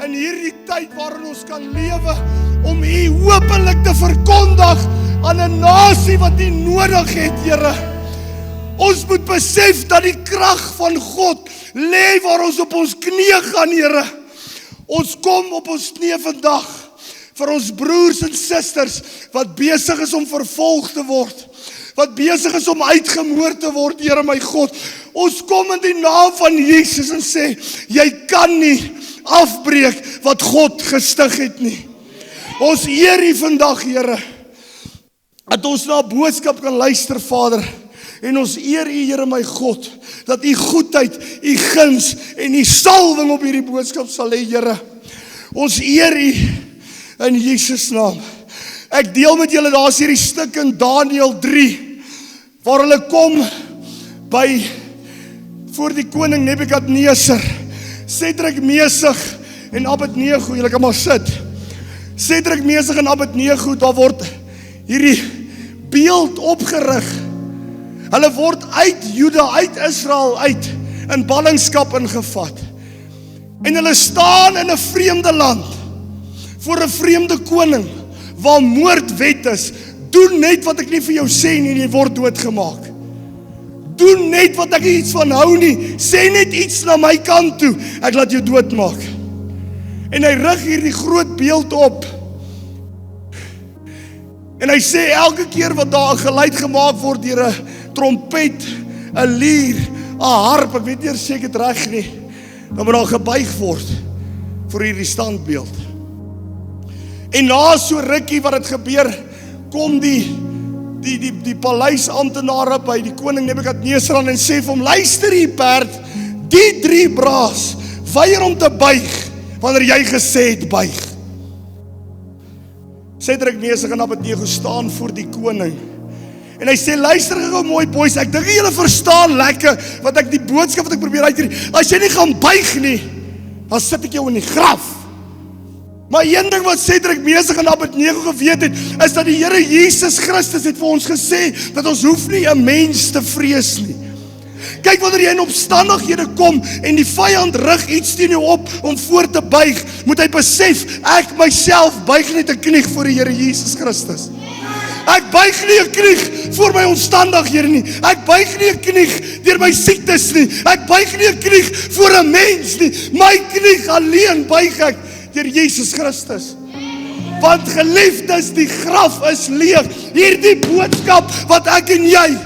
in hierdie tyd waarin ons kan lewe, om U openlik te verkondig aan 'n nasie wat U nodig het, Here. Ons moet besef dat die krag van God lê waar ons op ons knieë gaan, Here. Ons kom op ons knieë vandag vir ons broers en susters wat besig is om vervolg te word, wat besig is om uitgemoor te word, Here my God. Ons kom in die naam van Jesus en sê, jy kan nie afbreek wat God gestig het nie. Ons eer U vandag, Here, dat ons na 'n boodskap kan luister, Vader. En ons eer U, Here my God, dat U goedheid, U guns en U salwing op hierdie boodskap sal hê, Here. Ons eer U in Jesus naam. Ek deel met julle, daar's hierdie stuk in Daniël 3, waar hulle kom voor die koning Nebukadneser. Sedrak, Mesach en Abednego, julle kan maar sit. Sedrak, Mesach en Abednego, daar word hierdie beeld opgerig. Hulle word uit Juda, uit Israel uit, in ballingskap ingevat. En hulle staan in 'n vreemde land, voor 'n vreemde koning, waar moordwet is. Doen net wat ek nie vir jou sê nie, en jy word doodgemaak. Doen net wat ek iets van hou nie, sê net iets na my kant toe, ek laat jou doodmaak. En hy rig hierdie groot beeld op. En hy sê, elke keer wat daar 'n geluid gemaak word deur 'n trompet, 'n lier, 'n harp, ek weet nie seker dit reg nie, dan moet daar gebuig word vir hierdie standbeeld. En na so rukkie wat dit gebeur, kom die paleisamptenare by die koning Nebukadneser aan en sê vir hom, luister hier perd, die 3 braas weier om te buig wanneer jy gesê het buig. Sedrak, Mesach en Abednego staan voor die koning. En hy sê, luister gou mooi boys, ek dink julle verstaan lekker wat ek die boodskap wat ek probeer uitkry. As jy nie gaan buig nie, dan sit ek jou in die graf. Maar een ding wat Sedrak, Mesach en Abednego geweet het, is dat die Here Jesus Christus het vir ons gesê, dat ons hoef nie 'n mens te vrees nie. Kyk, wanneer jy in omstandighede kom, en die vyand rig iets teen jou op, om voor te buig, moet hy besef, ek myself buig net 'n knie voor die Here Jesus Christus. Ek buig nie 'n knie voor my omstandighede nie. Ek buig nie 'n knie deur my siektes nie. Ek buig nie 'n knie voor 'n mens nie. My knie alleen buig ek deur Jesus Christus. Want geliefdes, die graf is leeg. Hierdie boodskap wat ek en jy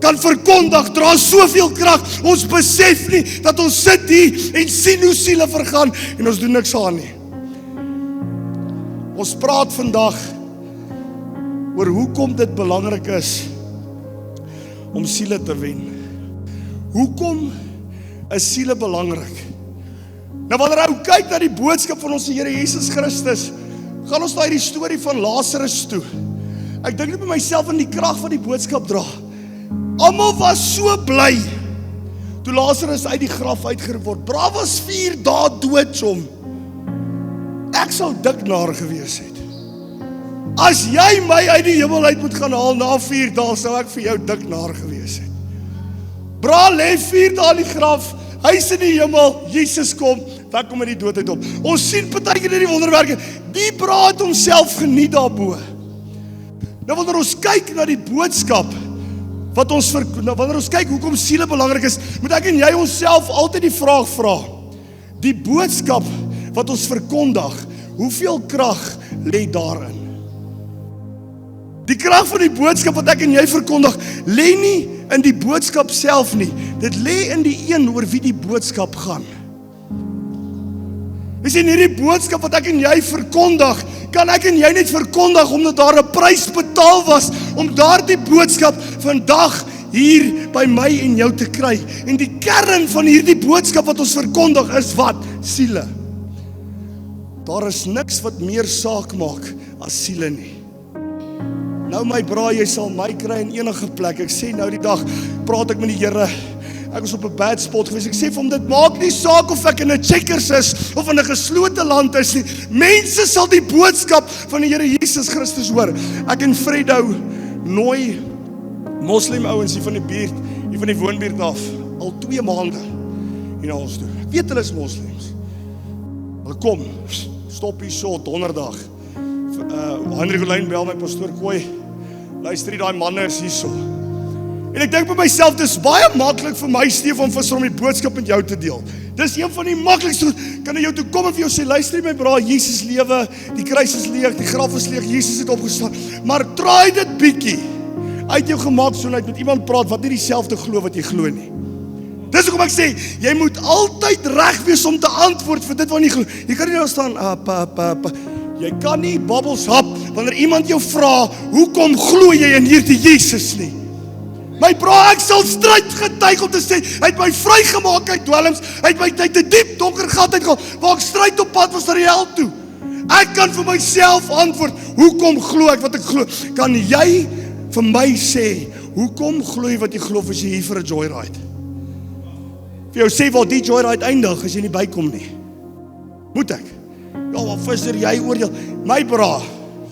kan verkondig, dra soveel krag. Ons besef nie dat ons sit hier en sien hoe siele vergaan en ons doen niks aan nie. Ons praat vandag oor hoekom dit belangrik is om siele te wen. Hoekom is siele belangrik? Nou wanneer ou kyk na die boodskap van ons Here Jesus Christus, gaan ons na hierdie storie van Lazarus toe. Ek dink net by myself in die krag van die boodskap dra. Almal was so bly toe Lazarus uit die graf uitgeroep word. Bra was 4 dae dood som. Ek sou dik naar gewees het. As jy my uit die hemel uit moet gaan haal na 4 dae, sou ek vir jou dik naar gewees het. Bra lê 4 dae in die graf, hy is in die hemel, Jesus kom, dan kom hy die doodheid op. Ons sien partykeer in die wonderwerke, die bra het homself geniet daarbo. Nou wanneer ons kyk na die boodskap, wanneer ons kyk hoekom siele belangrik is, moet ek en jy onsself altyd die vraag vra. Die boodskap wat ons verkondig, hoeveel krag lê daarin? Die krag van die boodskap wat ek en jy verkondig, lê nie in die boodskap self nie. Dit lê in die een oor wie die boodskap gaan. Dis in hierdie boodskap wat ek en jy verkondig, kan ek en jy net verkondig omdat daar 'n prys betaal was om daardie boodskap vandag hier by my en jou te kry. En die kern van hierdie boodskap wat ons verkondig is wat? Siele. Daar is niks wat meer saak maak as siele nie. Nou my bra, jy sal my kry in enige plek. Ek sê nou die dag, praat ek met die Here. Ek was op 'n bad spot gewees. Ek sê vir hom, dit maak nie saak of ek in 'n Checkers is of in 'n geslote land is nie. Mense sal die boodskap van die Here Jesus Christus hoor. Ek en Fredo nooi moslim ouens hier van die buurt, hier van die woonbuurt af, al 2 maande hier na ons toe. Ek weet hulle is moslems. Hulle kom, stop hier so, donderdag. Hendrik Olijn bel my, pastoor Kooi, luister die manne is hier so. En ek dink by myself, dis baie maklik vir my, Stefan Visser, om die boodskap met jou te deel. Dis een van die maklikste, kan na jou toe kom en vir jou sê, luister my bra, Jesus lewe, die kruis is leeg, die graf is leeg, Jesus het opgestaan, maar draai dit bietjie uit jou gemaaksoenheid met iemand praat wat nie dieselfde glo wat jy glo nie. Dis hoekom ek sê, jy moet altyd reg wees om te antwoord vir dit wat jy glo. Jy kan nie nou staan, jy kan nie babbels hap, wanneer iemand jou vra, hoekom glo jy in hierdie Jesus nie? My bra, ek sal stryd getuig om te sê, hy het my vrygemaak uit dwelms, hy het my uit 'n diep donker gat uitgehaal, waar ek stryd op pad was na die hel toe. Ek kan vir myself antwoord, hoekom glo ek wat ek glo? Kan jy vir my sê, hoekom glo jy wat jy glo as jy hier vir 'n joyride? Vir jou sê waar die joyride eindig as jy nie bykom nie. Moet ek? Ja, maar Visser, jy oordeel. My bra,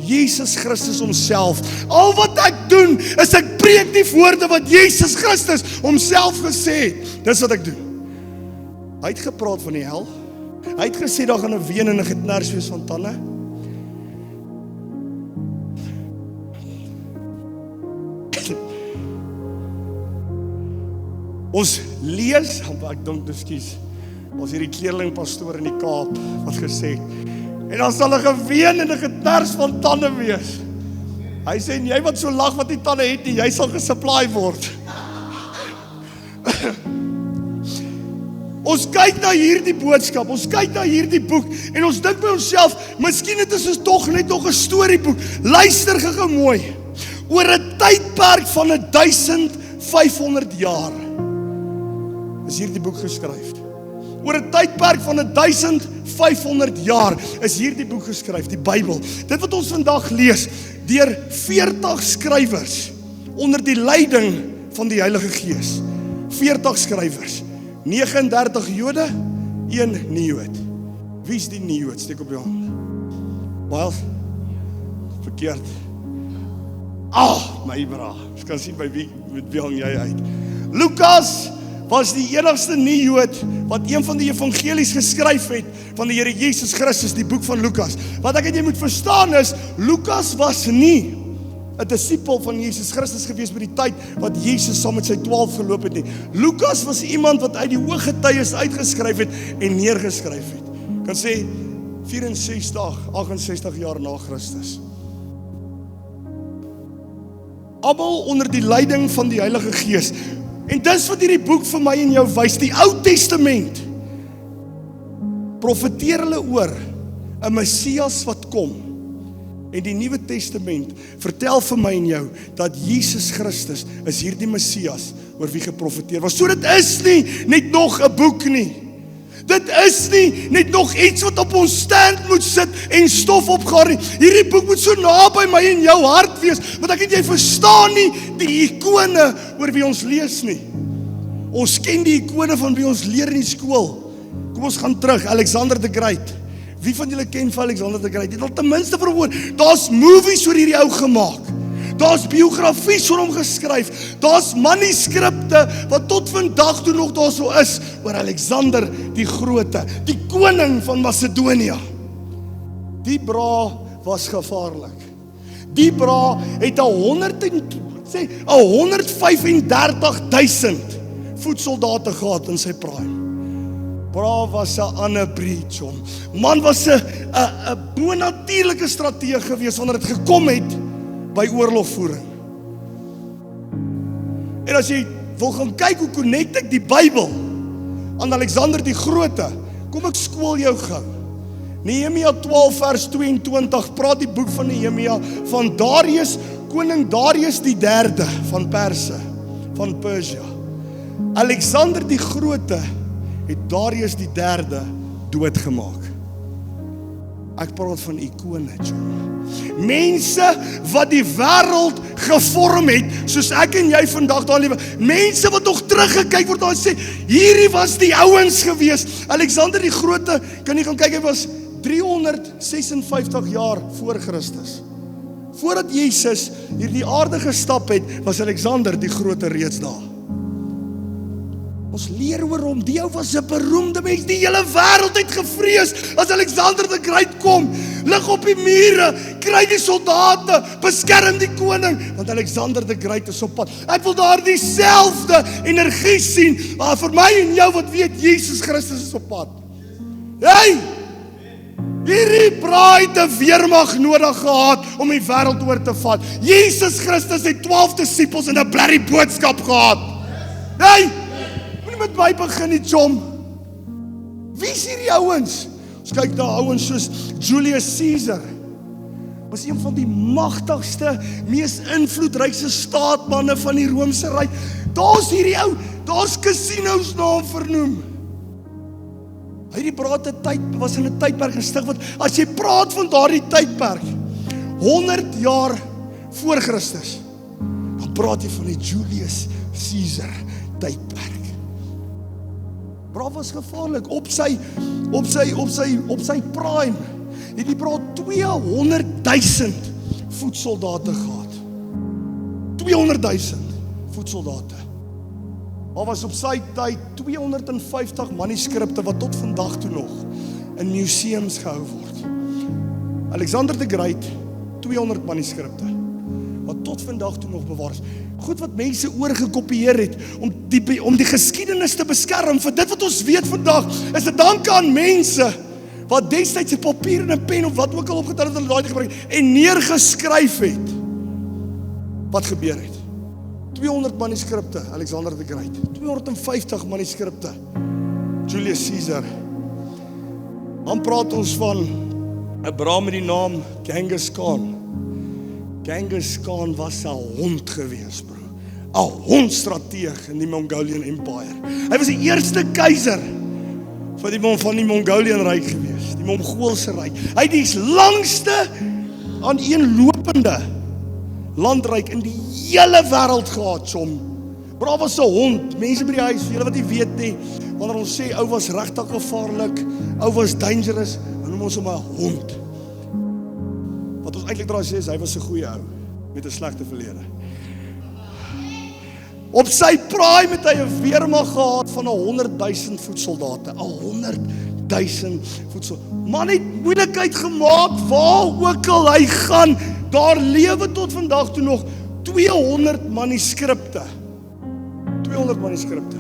Jesus Christus homself. Al wat ek doen, is ek preek die woorde wat Jesus Christus homself gesê het. Dis wat ek doen. Hy het gepraat van die hel. Hy het gesê, daar gaan 'n ween en 'n geknars wees van tande. Ons lees, ek dink, ekskuus, ons hierdie kleerlingpastoor in die Kaap, wat gesê het, en dan sal 'n geween en 'n geknars van tande wees. Hy sê, en jy wat so lag wat die tande het nie, jy sal gesupply word. Ons kyk na hierdie boodskap, ons kyk na hierdie boek, en ons dink by onsself, miskien het ons toch net nog 'n storieboek. Luister gou mooi, oor 'n tydperk van 1500 jaar, is hierdie boek geskryf. Oor 'n tydperk van 1500 jaar is hierdie boek geskryf, die Bybel. Dit wat ons vandag lees, deur 40 skrywers, onder die leiding van die Heilige Gees. 40 skrywers, 39 Jode, 1 nie-Jood. Wie is die nie-Jood? Steek op jou hand. Baie verkeerd. My bra, ons kan sien by wie, met wie hang jy uit. Lukas was die enigste nie-Jood wat een van die evangelies geskryf het van die Here Jesus Christus, die boek van Lukas. Wat ek en jy moet verstaan is, Lukas was nie 'n disipel van Jesus Christus gewees by die tyd wat Jesus saam met sy 12 geloop het nie. Lukas was iemand wat uit die ooggetuies uitgeskryf het en neergeskryf het. Kan sê 64, 68 jaar na Christus. Almal onder die leiding van die Heilige Gees. En dis wat hierdie boek vir my en jou wys, die Ou Testament profeteer hulle oor 'n Messias wat kom. En die Nuwe Testament vertel vir my en jou dat Jesus Christus is hierdie Messias oor wie geprofeteer was. So dit is nie net nog 'n boek nie. Dit is nie net nog iets wat op ons stand moet sit en stof opgaar nie. Hierdie boek moet so naby my en jou hart wees, want ek en jy verstaan nie die ikone oor wie ons lees nie. Ons ken die ikone van wie ons leer in die skool. Kom ons gaan terug, Alexander the Great. Wie van julle ken van Alexander the Great? Dit al ten minste verhoor. Daar's movies oor hierdie ou gemaak. Daar's biografies oor hom geskryf. Daar's manuskripte wat tot vandag toe nog daar so is oor Alexander die Grote, die koning van Macedonië. Die bra was gevaarlik. Die bra het 135.000 voetsoldate gehad in sy prime. Bra was 'n ander breed, John. Man was 'n bonatuurlike strateeg gewees wanneer dit gekom het by oorlogvoering. En as jy wil gaan kyk hoe connect ek die Bybel aan Alexander die Grote, kom ek skool jou gou. Nehemia 12 vers 22 praat die boek van Nehemia van Darius, koning Darius die 3de van Perse, van Persia. Alexander die Grote het Darius die 3de doodgemaak. Ek praat van ikone, John. Mense wat die wêreld gevorm het, soos ek en jy vandag daar lewe. Mense wat nog teruggekyk word en sê, hierdie was die ouens gewees. Alexander die Grote, kan jy gaan kyk, hy was 356 jaar voor Christus. Voordat Jesus hierdie aarde gestap het, was Alexander die Grote reeds daar. Ons leer oor hom, die ou was 'n beroemde mens, die hele wêreld het gevrees as Alexander the Great kom, lig op die mure, kry die soldate, beskerm die koning, want Alexander the Great is op pad. Ek wil daar dieselfde energie sien, maar vir my en jou wat weet, Jesus Christus is op pad. Hey! Hierdie braai het 'n weermag nodig gehad om die wêreld oor te vat. Jesus Christus het 12 disippels in 'n blerrie boodskap gehad. Hey! Moenie met my begin nie, chom. Wie is hierdie ouens? Ons kyk na ouens soos Julius Caesar. Was een van die magtigste, mees invloedrykste staatmanne van die Romeinse Ryk. Daar's hierdie ou, daar's casinos na hom vernoem. Hierdie tyd was in 'n tydperk gestig wat as jy praat van daardie tydperk 100 jaar voor Christus, dan praat jy van die Julius Caesar tydperk. Bra was gevaarlik op sy prime. Het die bra 200,000 voetsoldate gehad. 200,000 voetsoldate. Daar was op sy tyd 250 manuskripte wat tot vandag toe nog in museums gehou word. Alexander the Great, 200 manuskripte wat tot vandag toe nog bewaar is. Goed wat mense oorgekopieer het om die geskiedenis te beskerm. Vir dit wat ons weet vandag, is dit dank aan mense wat destyds 'n papier en 'n pen of wat ook al opgetel het hulle daai gebruik en neergeskryf het wat gebeur het. 200 manuskripte, Alexander the Great. 250 manuskripte, Julius Caesar. Dan praat ons van 'n bra met die naam Genghis Khan. Genghis Khan was 'n hond gewees, bro. 'n hondstrateeg in die Mongolian Empire. Hy was die eerste keiser van die Mongolian Ryk gewees, die Mongoolse Ryk. Hy het die langste aaneenlopende landryk in die hele wêreld gehad, som. Bra was 'n hond, mense by die huis, julle wat nie weet nie, wanneer ons sê ou was regtig gevaarlik, ou was dangerous, dan noem ons hom 'n hond. Wat ons eintlik draai sê is, hy was 'n goeie ou, met 'n slegte verlede. Op sy prime het hy 'n weermag gehad van 100,000 voetsoldate, 100,000 voetsoldate. Man het moeilikheid gemaak, waar ook al hy gaan, daar lewe tot vandag toe nog 200 manuskripte. 200 manuskripte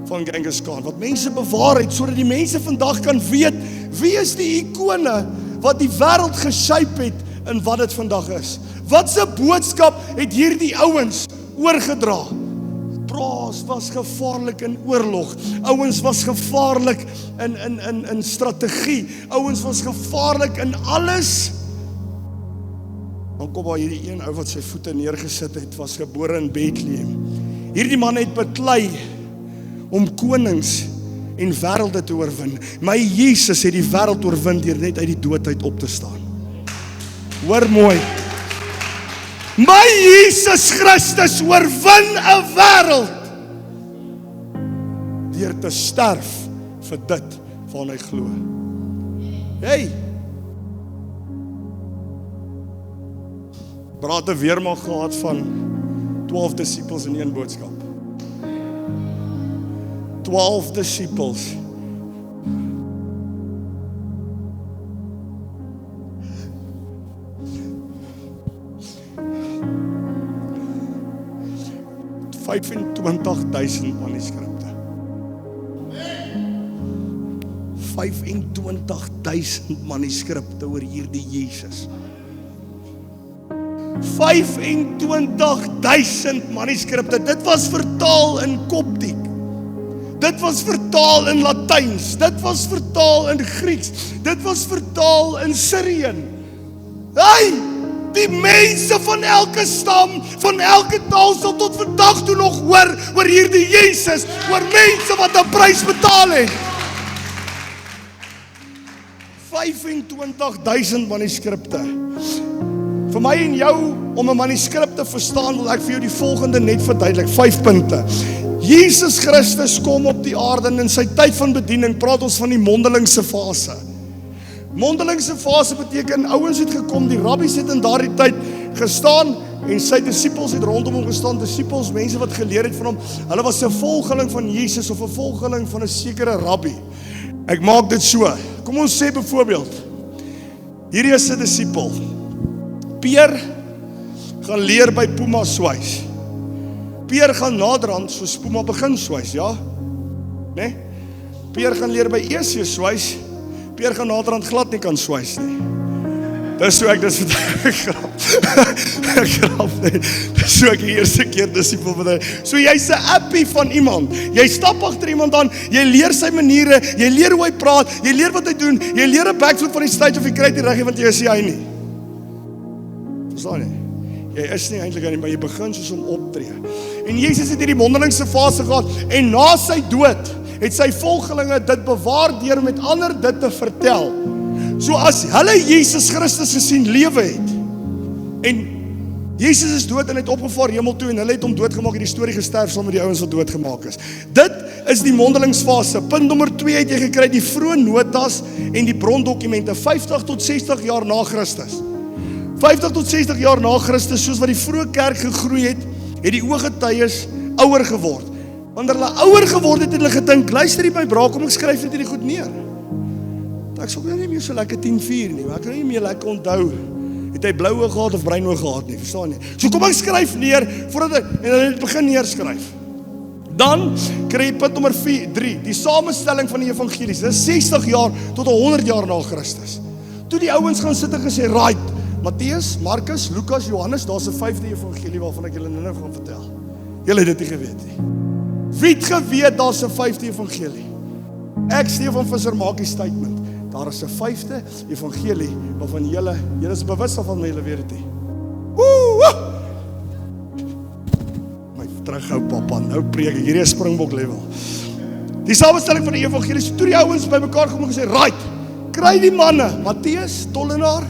van Genghis Khan, wat mense bewaar het, sodat die mense vandag kan weet, wie is die ikone wat die wêreld geshape het, en wat dit vandag is. Wat se boodskap het hierdie ouens oorgedra? Praas was gevaarlik in oorlog, ouens was gevaarlik in strategie, ouens was gevaarlik in alles. Dan kom daar hierdie een ou wat sy voete neergesit het, was gebore in Bethlehem. Hierdie man het beklei om konings en wêrelde te oorwin. My Jesus het die wêreld oorwin deur net uit die dood uit op te staan. Hoor mooi. My Jesus Christus oorwin 'n wêreld deur te sterf vir dit waarna hy glo. Hey! Praat 'n weermag gehad van 12 disippels in een boodskap. 12 disippels. $25,000 manuskripte. 25,000 manuskripte oor hierdie Jesus. 25,000 manuskripte. Dit was vertaal in Koptiek. Dit was vertaal in Latyns. Dit was vertaal in Grieks. Dit was vertaal in Syrian. Hey! Die mense van elke stam, van elke taal sal tot vandag toe nog hoor oor hierdie Jesus, oor mense wat 'n prys betaal het. 25,000 manuskripte. Vir my en jou, om 'n manuskrip te verstaan, wil ek vir jou die volgende net verduidelik, 5 punte. Jesus Christus kom op die aarde en in sy tyd van bediening praat ons van die mondelingse fase. Mondelingse fase beteken ouens het gekom, die rabbies het in daardie tyd gestaan en sy disippels het rondom hom gestaan, disippels, mense wat geleer het van hom, hulle was 'n volgeling van Jesus of 'n volgeling van 'n sekere rabbi. Ek maak dit so, kom ons sê byvoorbeeld, hierdie is 'n disipel, Peer gaan leer by Puma swys. Peer gaan naderhand soos Puma begin swys, ja? Nee? Peer gaan leer by EC swys, Peer gaan naderhand glad nie kan swys nie. Dis so ek dit vertel, ek grap nie, dis so ek die eerste keer disipel vertel. So jy's 'n appie van iemand, jy stap agter iemand aan, jy leer sy maniere, jy leer hoe hy praat, jy leer wat hy doen, jy leer 'n backflip van die stage of jy kry dit reg, want jy is nie hy nie. Verstaan jy? Jy is nie eintlik hy nie, maar jy begin soos om optree. En Jesus het hierdie mondelingse fase gehad, en na sy dood, het sy volgelinge dit bewaar deur met ander dit te vertel. So as hulle Jesus Christus gesien lewe het, en Jesus is dood en het opgevaar hemel toe, en hulle het hom doodgemaak en die storie gesterf saam met die ouens wat doodgemaak is. Dit is die mondelingsfase. Punt nommer 2 het jy gekry, die vroeë notas en die brondokumente, 50 tot 60 jaar na Christus. 50 tot 60 jaar na Christus, soos wat die vroeë kerk gegroei het die ooggetuies ouer geword. Wanneer hulle ouer geword het hulle gedink, luister hier my bra, kom ek skryf net hierdie goed neer. Ek sal nie meer so lekker 10-4 nie, maar ek kan nie meer lekker onthou, het hy blou oog gehad of bruin oog gehad nie, verstaan nie. So kom ek skryf neer, en hulle het begin neerskryf. Dan kry jy punt nommer 3, die samenstelling van die evangelies, dit is 60 jaar tot 100 jaar na Christus. Toe die ouens gaan sit en gesê, right, Matteus, Markus, Lukas, Johannes, daar's 'n 5de evangelie waarvan ek julle nou gaan vertel. Julle het dit nie geweet nie. Wie het geweet daar's 'n 5de evangelie? Ek, Stefan Visser, maak die statement. Daar is 'n 5de evangelie waarvan julle is bewus van, maar julle weet dit nie. My terughou papa, nou preek ek, hierdie is Springbok level. Die samenstelling van die evangelie, toe die ouens by mekaar kom en gesê, right, kry die manne, Matteus, tollenaar,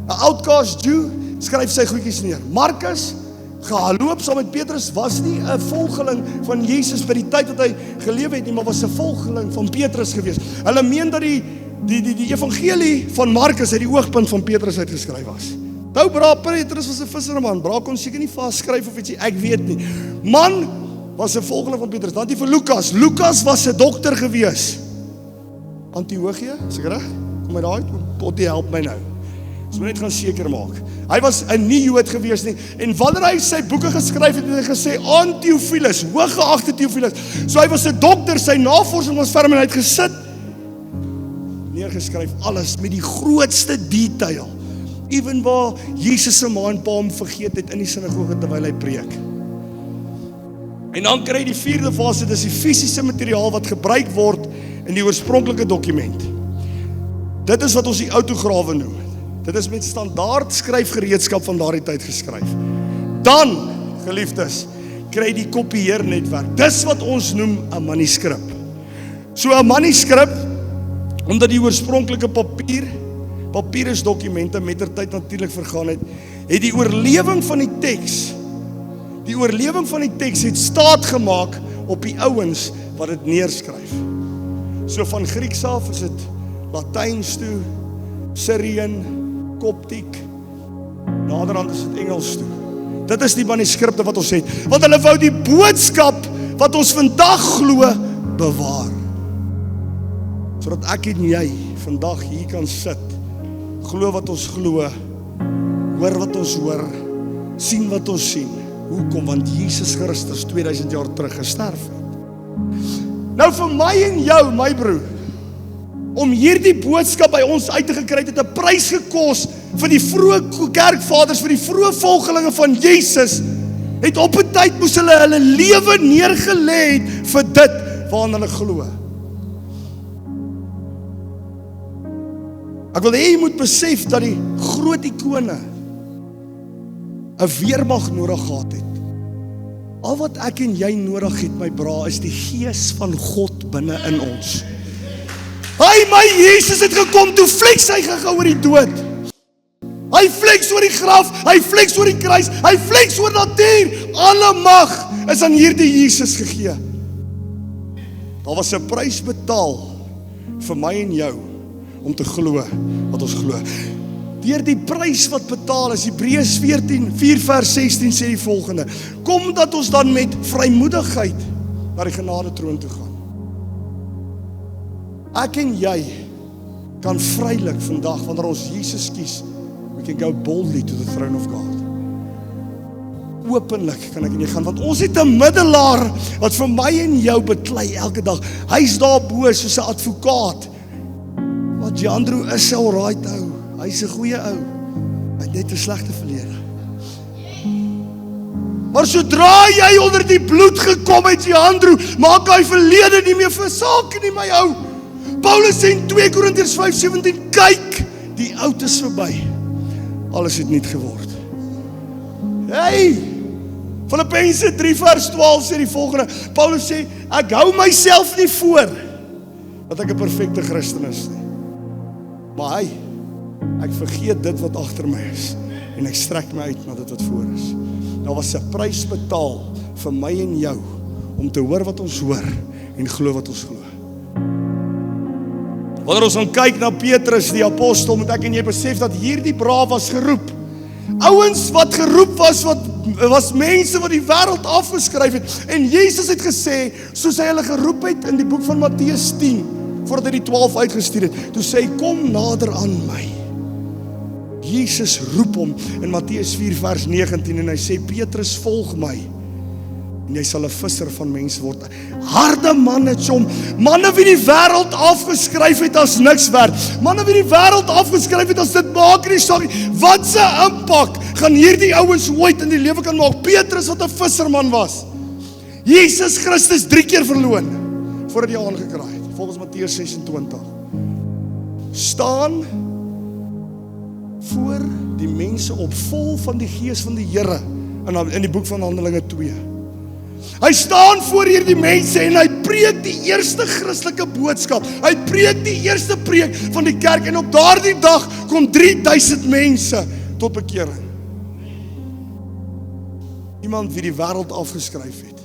'n outcast Jew, skryf sy goedjies neer. Markus, geloop saam met Petrus, was nie 'n volgeling van Jesus by die tyd dat hy geleef het nie, maar was 'n volgeling van Petrus gewees. Hulle meen dat die evangelie van Markus uit die oogpunt van Petrus uitgeskryf was. Nou bra, Petrus was 'n visserman, bra kon seker nie vasskryf of ietsie, ek weet nie. Man was 'n volgeling van Petrus. Dan die vir Lukas. Lukas was 'n dokter gewees. Antiochië, is ek reg? Kom my daai, Potty help my nou. Ons moet net gaan seker maak. Hy was 'n nie Jood gewees nie. En wanneer hy sy boeke geskryf het, het hy gesê aan Theophilus, hooggeagte Theophilus. So hy was 'n dokter, sy navorsing was ferm en hy het gesit, neergeskryf alles met die grootste detail. Ewen waar Jesus se ma en pa hom vergeet het in die sinagoge terwyl hy preek. En dan kry die 4de fase, dis die fisiese materiaal wat gebruik word in die oorspronklike dokument. Dit is wat ons die autograwe noem. Dit is met standaard skryfgereedskap van daardie tyd geskryf. Dan, geliefdes, kry die kopieernetwerk. Dis wat ons noem 'n manuskrip. So 'n manuskrip, omdat die oorspronklike papierusdokumente mettertyd natuurlik vergaan het die oorlewing van die teks het staat gemaak op die ouens wat dit neerskryf. So van Grieks af is dit Latyns toe, Syrian, Koptiek, naderhand is dit Engels toe. Dit is die manuskripte wat ons het, want hulle wou die boodskap wat ons vandag glo bewaar. Sodat ek en jy vandag hier kan sit, glo wat ons glo, hoor wat ons hoor, sien wat ons sien. Hoekom? Want Jesus Christus 2000 jaar terug gesterf het. Nou vir my en jou, my broer, om hierdie boodskap by ons uit te gekry het 'n prys gekos vir die vroeë kerkvaders, vir die vroeë volgelinge van Jesus, het op 'n tyd moes hulle lewe neergelê het vir dit waaraan hulle glo. Ek wil hê jy moet besef dat die groot ikone 'n weermag nodig gehad het. Al wat ek en jy nodig het, my bra, is die gees van God binne in ons. Hy, my Jesus het gekom, toe flex hy gegaan oor die dood. Hy flex oor die graf, hy flex oor die kruis, hy flex oor natuur. Alle mag is aan hierdie Jesus gegee. Daar was 'n prys betaal vir my en jou om te glo wat ons glo. deur die prys wat betaal is. Hebreërs 4 vers 16 sê die volgende: kom dat ons dan met vrymoedigheid na die genade troon toe gaan. Ek en jy kan vrylik vandag, wanneer ons Jesus kies, we can go boldly to the throne of God. Openlik kan ek en jy gaan, want ons het 'n middelaar wat vir my en jou beklei elke dag. Hy's daar bo soos 'n advokaat. Wat Jandro is 'n alright ou. Hy's 'n goeie ou. Hy het net 'n slegte verlede. Maar sodra jy onder die bloed gekom het, Jandro, maak hy verlede nie meer vir saak nie, my ou. Paulus sê in 2 Korintiërs 5:17, kyk, die oud is verby. Alles het nuut geword. Hey! Filippense 3 vers 12 sê die volgende. Paulus sê, ek hou myself nie voor dat ek 'n perfekte Christen is nie. Maar hy, ek vergeet dit wat agter my is en ek strek my uit na dit wat voor is. Daar was 'n prys betaal vir my en jou om te hoor wat ons hoor en glo wat ons glo. Wanneer ons dan kyk na Petrus die apostel, moet ek en jy besef dat hierdie braaf was geroep. Ouens wat geroep was mense wat die wêreld afgeskryf het. En Jesus het gesê, soos hy hulle geroep het in die boek van Matteus 10, voordat hy die 12 uitgestuur het, toe sê hy, kom nader aan my. Jesus roep hom in Matteus 4 vers 19 en hy sê, Petrus, volg my. En jy sal 'n visser van mense word. Harde manne, manne wie die wêreld afgeskryf het as niks werd. Manne wie die wêreld afgeskryf het as dit maak nie saak nie. Wat 'n impak gaan hierdie ouens ooit in die lewe kan maak. Petrus wat 'n visserman was. Jesus Christus 3 keer verloon voordat hy aangekraai het. Volgens Matteus 26. Staan voor die mense op vol van die gees van die Here in die boek van Handelinge 2. Hy staan voor hierdie mense en hy preek die eerste Christelike boodskap. Hy preek die eerste preek van die kerk en op daardie dag kom 3000 mense tot bekering. Iemand wie die wêreld afgeskryf het.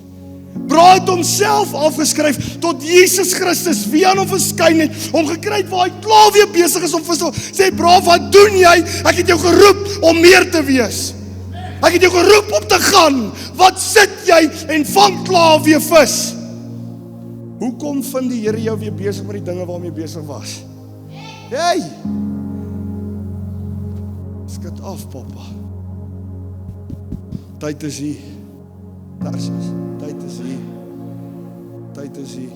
Braai het homself afgeskryf tot Jesus Christus wie aan hom verskyn het, hom gekry het waar hy klaar weer besig is om vis te sê, braaf, wat doen jy? Ek het jou geroep om meer te wees. Ek het jou geroep om te gaan. Wat sit jy en vang klaar weer vis? Hoekom vind die Here jou weer besig met die dinge waarmee jy besig was? Hey! Skud af, papa. Tyd is hier. Tarsius, tyd is hier. Tyd is hier.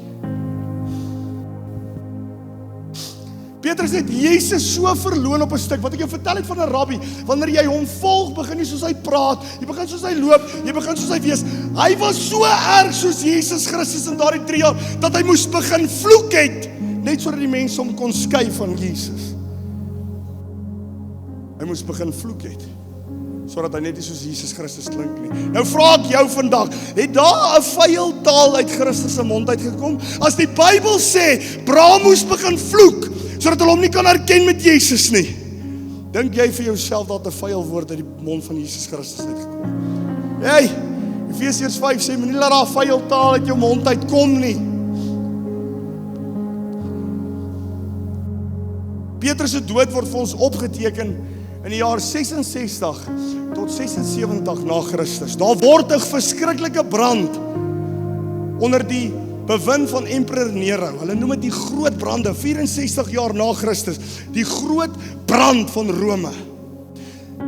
Petrus het Jesus so verloon op 'n stuk, wat ek jou vertel het van 'n rabbi, wanneer jy hom volg, begin jy soos hy praat, jy begin soos hy loop, jy begin soos hy wees. Hy was so erg soos Jesus Christus in daardie 3 jaar, dat hy moes begin vloek het, net sodat die mense hom kon skei van Jesus. Hy moes begin vloek het, sodat hy net nie soos Jesus Christus klink nie. Nou vra ek jou vandag, het daar 'n vuil taal uit Christus se mond uitgekom? As die Bybel sê, Abraham moes begin vloek, sodat hulle hom nie kan herken met Jesus nie. Dink jy vir jouself dat 'n vuil woord uit die mond van Jesus Christus uitgekom? Hey, Efesiërs 5 sê, moenie laat daar vuil taal uit jou mond uitkom nie. Petrus se dood word vir ons opgeteken in die jaar 66 tot 76 na Christus. Daar word 'n verskriklike brand onder die bewind van Emperor Nero. Hulle noem dit die groot brande, 64 jaar na Christus. Die groot brand van Rome.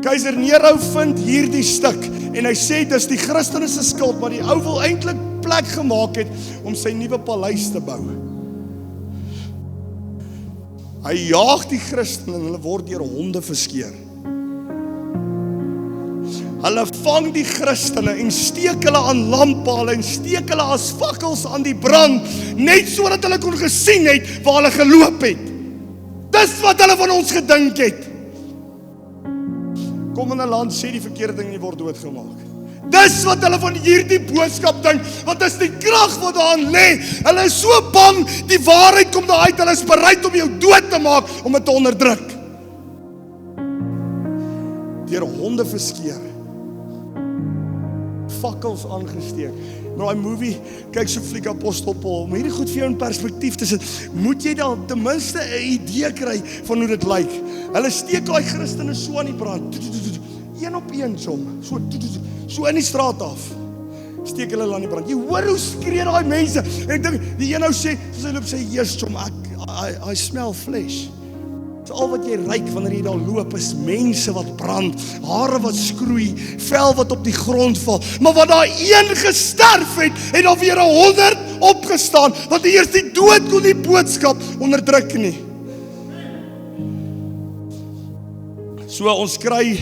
Keiser Nero vind hierdie stuk en hy sê dis die Christene se skuld, maar die ou wil eintlik plek gemaak het om sy nuwe paleis te bou. Hy jaag die Christene en hulle word deur honde verskeer. Hulle vang die Christene en steek hulle aan lamppale en steek hulle as fakkels aan die brand, net sodat hulle kon gesien het waar hulle geloop het. Dis wat hulle van ons gedink het. Kom in 'n land, sê die verkeerde ding en jy word doodgemaak. Dis wat hulle van hierdie boodskap dink, want dis die krag wat daarin lê. Hulle is so bang, die waarheid kom daar uit, hulle is bereid om jou dood te maak, om dit te onderdruk. Deur honde verskeer, fakkels aangesteek. Maar daai movie, kyk so fliek Apostel Paul, om hierdie goed vir jou in perspektief te sit, moet jy dan ten minste 'n idee kry van hoe dit lyk. Hulle steek daai Christene so aan die brand, een op een som, so in die straat af. Steek hulle aan die brand. Jy hoor hoe skree daai mense. En ek dink die een nou sê, soos hy loop sê, "Yes, chom, I smell flesh." So al wat jy ruik wanneer jy daar loop is mense wat brand, hare wat skroei, vel wat op die grond val. Maar wat daar een gesterf het daar weer 100 opgestaan, want eers die dood kon die boodskap onderdruk nie. So ons kry,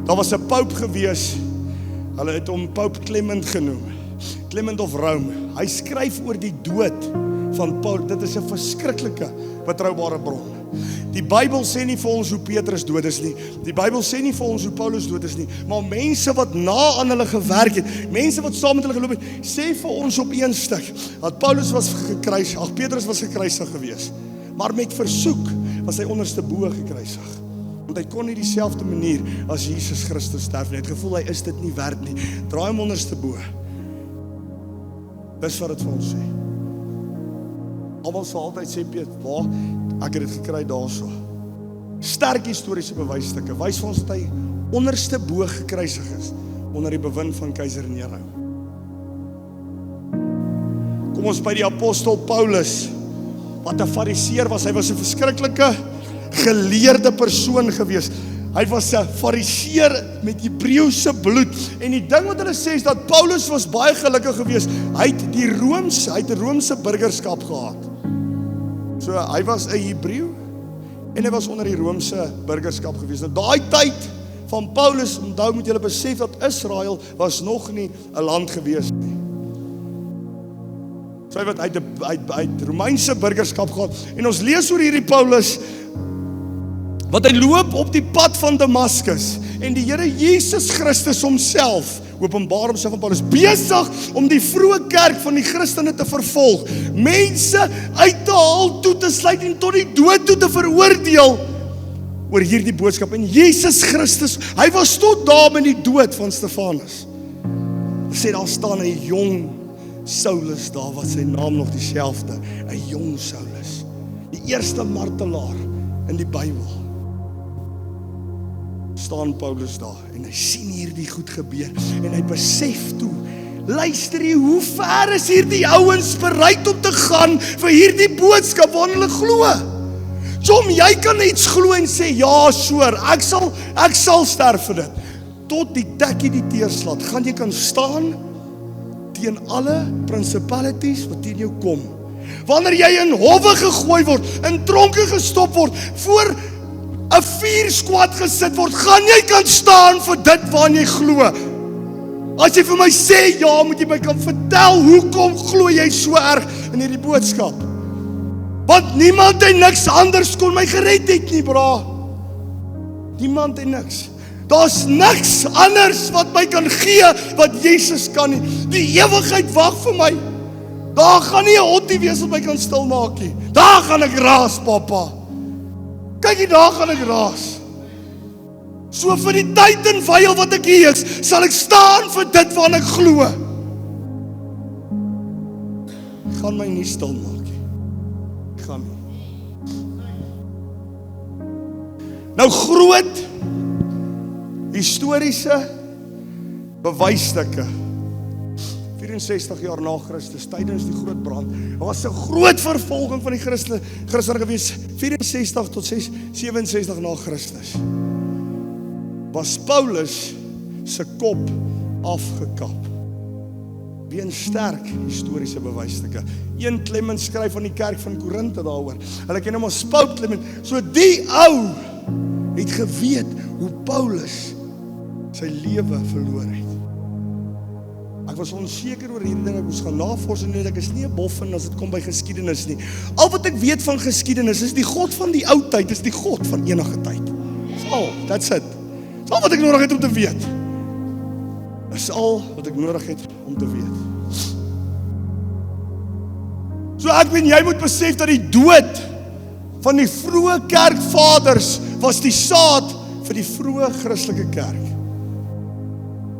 daar was 'n pope gewees, hulle het hom Pope Clement genoem, Clement of Rome. Hy skryf oor die dood van Paul. Dit is 'n verskriklike betroubare bron. Die Bybel sê nie vir ons hoe Petrus dood is nie. Die Bybel sê nie vir ons hoe Paulus dood is nie. Maar mense wat na aan hulle gewerk het, mense wat saam met hulle geloop het, sê vir ons op een stuk dat Paulus was gekruisig, Petrus was gekruisig gewees. Maar met versoek was hy onderste bo gekruisig. Want hy kon nie dieselfde manier as Jesus Christus sterf nie. Hy het gevoel hy is dit nie werd nie. Draai hom onderste bo. Dis wat dit vir ons sê. Almal sal altyd sê, Piet, waar? Ek het dit gekry daarso. Sterk historiese bewysstukke wys vir ons dat hy onderste bo gekruisig is onder die bewind van keiser Nero. Kom ons by die apostel Paulus, wat 'n fariseer was. Hy was 'n verskriklike geleerde persoon gewees. Hy was 'n fariseer met Hebreëse bloed. En die ding wat hulle sê is dat Paulus was baie gelukkig gewees. Hy het 'n Romeinse burgerskap gehad. So hy was 'n Hebreë en hy was onder die Romeinse burgerskap gewees. Nou daai tyd van Paulus, onthou moet julle besef dat Israel was nog nie 'n land gewees nie. So hy het Romeinse burgerskap gehad. En ons lees oor hierdie Paulus wat hy loop op die pad van Damaskus en die Here Jesus Christus homself openbaar homself aan Paulus, besig om die vroeë kerk van die Christene te vervolg, mense uit te haal, toe te sluit en tot die dood toe te veroordeel oor hierdie boodskap. En Jesus Christus, hy was tot daar met die dood van Stefanus. Sê daar staan 'n jong Saulus daar, wat sy naam nog dieselfde, 'n jong Saulus, die eerste martelaar in die Bybel. Staan Paulus daar en hy sien hierdie goed gebeur en hy besef toe, luister jy, hoe ver is hierdie ouens bereid om te gaan vir hierdie boodskap waarin hulle glo? Jom, jy kan iets glo en sê, ja, sure, ek sal sterf vir dit. Tot die tekkie die teerslaat, gaan jy kan staan teen alle principalities wat teen jou kom. Wanneer jy in howe gegooi word, in tronke gestop word, voor 'n vuurskwad gesit word, gaan jy kan staan vir dit waarin jy glo. As jy vir my sê ja, moet jy my kan vertel, hoekom glo jy so erg in hierdie boodskap? Want niemand en niks anders kon my gered het nie, bra. Niemand en niks. Daar's niks anders wat my kan gee, wat Jesus kan nie. Die ewigheid wag vir my. Daar gaan nie 'n hondie wees wat my kan stil maak nie. Daar gaan ek raas, papa. Kyk jy, daar gaan ek raas. So vir die tyd en wyl wat ek hier is, sal ek staan vir dit waaraan ek glo. Gaan my nie stil maak nie. Gaan nie. Nou groot historiese bewysstukke. 64 jaar na Christus, tydens die groot brand, daar was 'n groot vervolging van die Christene gewees, 64 tot 67 na Christus. Was Paulus se kop afgekap. Weens sterk historiese bewysstukke. 1 Clement skryf van die kerk van Korinthe daaroor. Hulle ken hom as Pope Clement. So die ou het geweet hoe Paulus sy lewe verloor het. Ek was onseker oor hierdie ding, ek moes gaan navorsing doen, ek is nie 'n boffin as dit kom by geskiedenis nie. Al wat ek weet van geskiedenis is die God van die ou tyd, is die God van enige tyd. That's it. Dis al wat ek nodig het om te weet. Dis al wat ek nodig het om te weet. So ek weet jy moet besef dat die dood van die vroeë kerkvaders was die saad vir die vroeë Christelike kerk.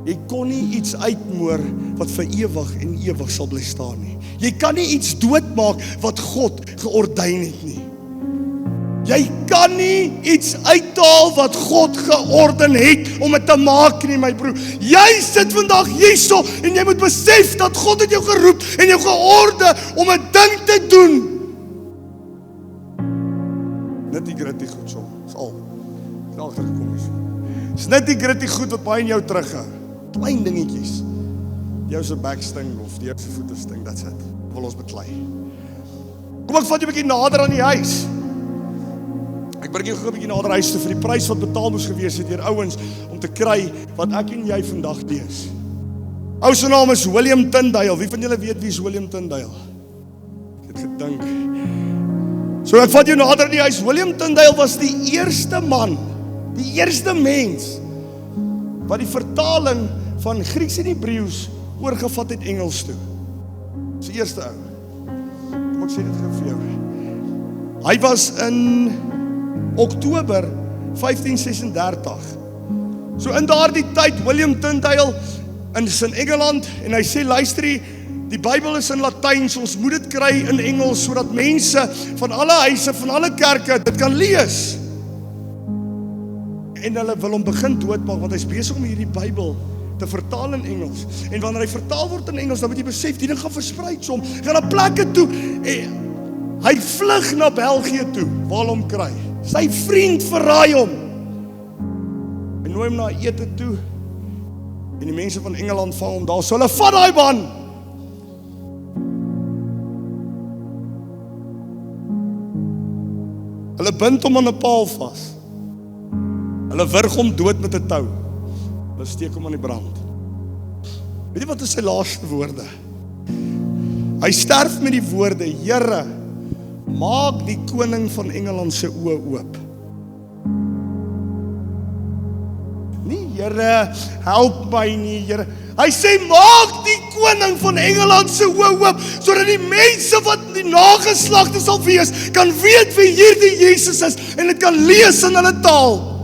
Jy kon nie iets uitmoor wat vir ewig en ewig sal bly staan nie. Jy kan nie iets doodmaak wat God geordyn het nie. Jy kan nie iets uithaal wat God georden het om dit te maak nie, my broer. Jy sit vandag hierso en jy moet besef dat God het jou geroep en jou georde om 'n ding te doen. Net die gritty goed so, is al. Ek het agtergekom is. Dis net die gritty goed wat baie in jou terughou. Klein dingetjies. Jou se backsting of die jou se voete sting, that's it. Wil ons beklei. Kom ek vat jou 'n bietjie nader aan die huis. Ek bring jou gou 'n bietjie nader huis toe vir die prys wat betaal moes gewees het deur ouens om te kry wat ek en jy vandag lees. Ou se naam is William Tyndale. Wie van julle weet wie is William Tyndale? Ek het gedink. So ek vat jou nader aan die huis. William Tyndale was die eerste man, die eerste mens wat die vertaling van Grieks en Hebreëus oorgevat het Engels toe. Dis die eerste ou. Kom ek sê dit gou vir jou. Hy was in Oktober 1536. So in daardie tyd, William Tyndale in Engeland, en hy sê, luister, die Bybel is in Latyn, ons moet dit kry in Engels, sodat mense van alle huise, van alle kerke, dit kan lees. En hulle wil hom begin doodmaak, want hy is besig om hierdie Bybel te vertaal in Engels. En wanneer hy vertaal word in Engels, dan moet jy besef, die ding gaan verspreid som, gaan na plekke toe, hy vlug na België toe, waar hy hom kry. Sy vriend verraai hom. Hy nooi hom na ete toe, en die mense van Engeland vang hom daar, so hulle vat daai man. Hulle bind hom aan 'n paal vas. Hulle wurg hom dood met 'n tou. Hulle steek hom aan die brand. Weet jy wat is sy laaste woorde? Hy sterf met die woorde, Here, maak die koning van Engeland se oë oop. Nie, Here, help my nie, Here. Hy sê, maak die koning van Engeland se oë oop, sodat die mense wat die nageslagte sal wees, kan weet wie hierdie Jesus is, en dit kan lees in hulle taal.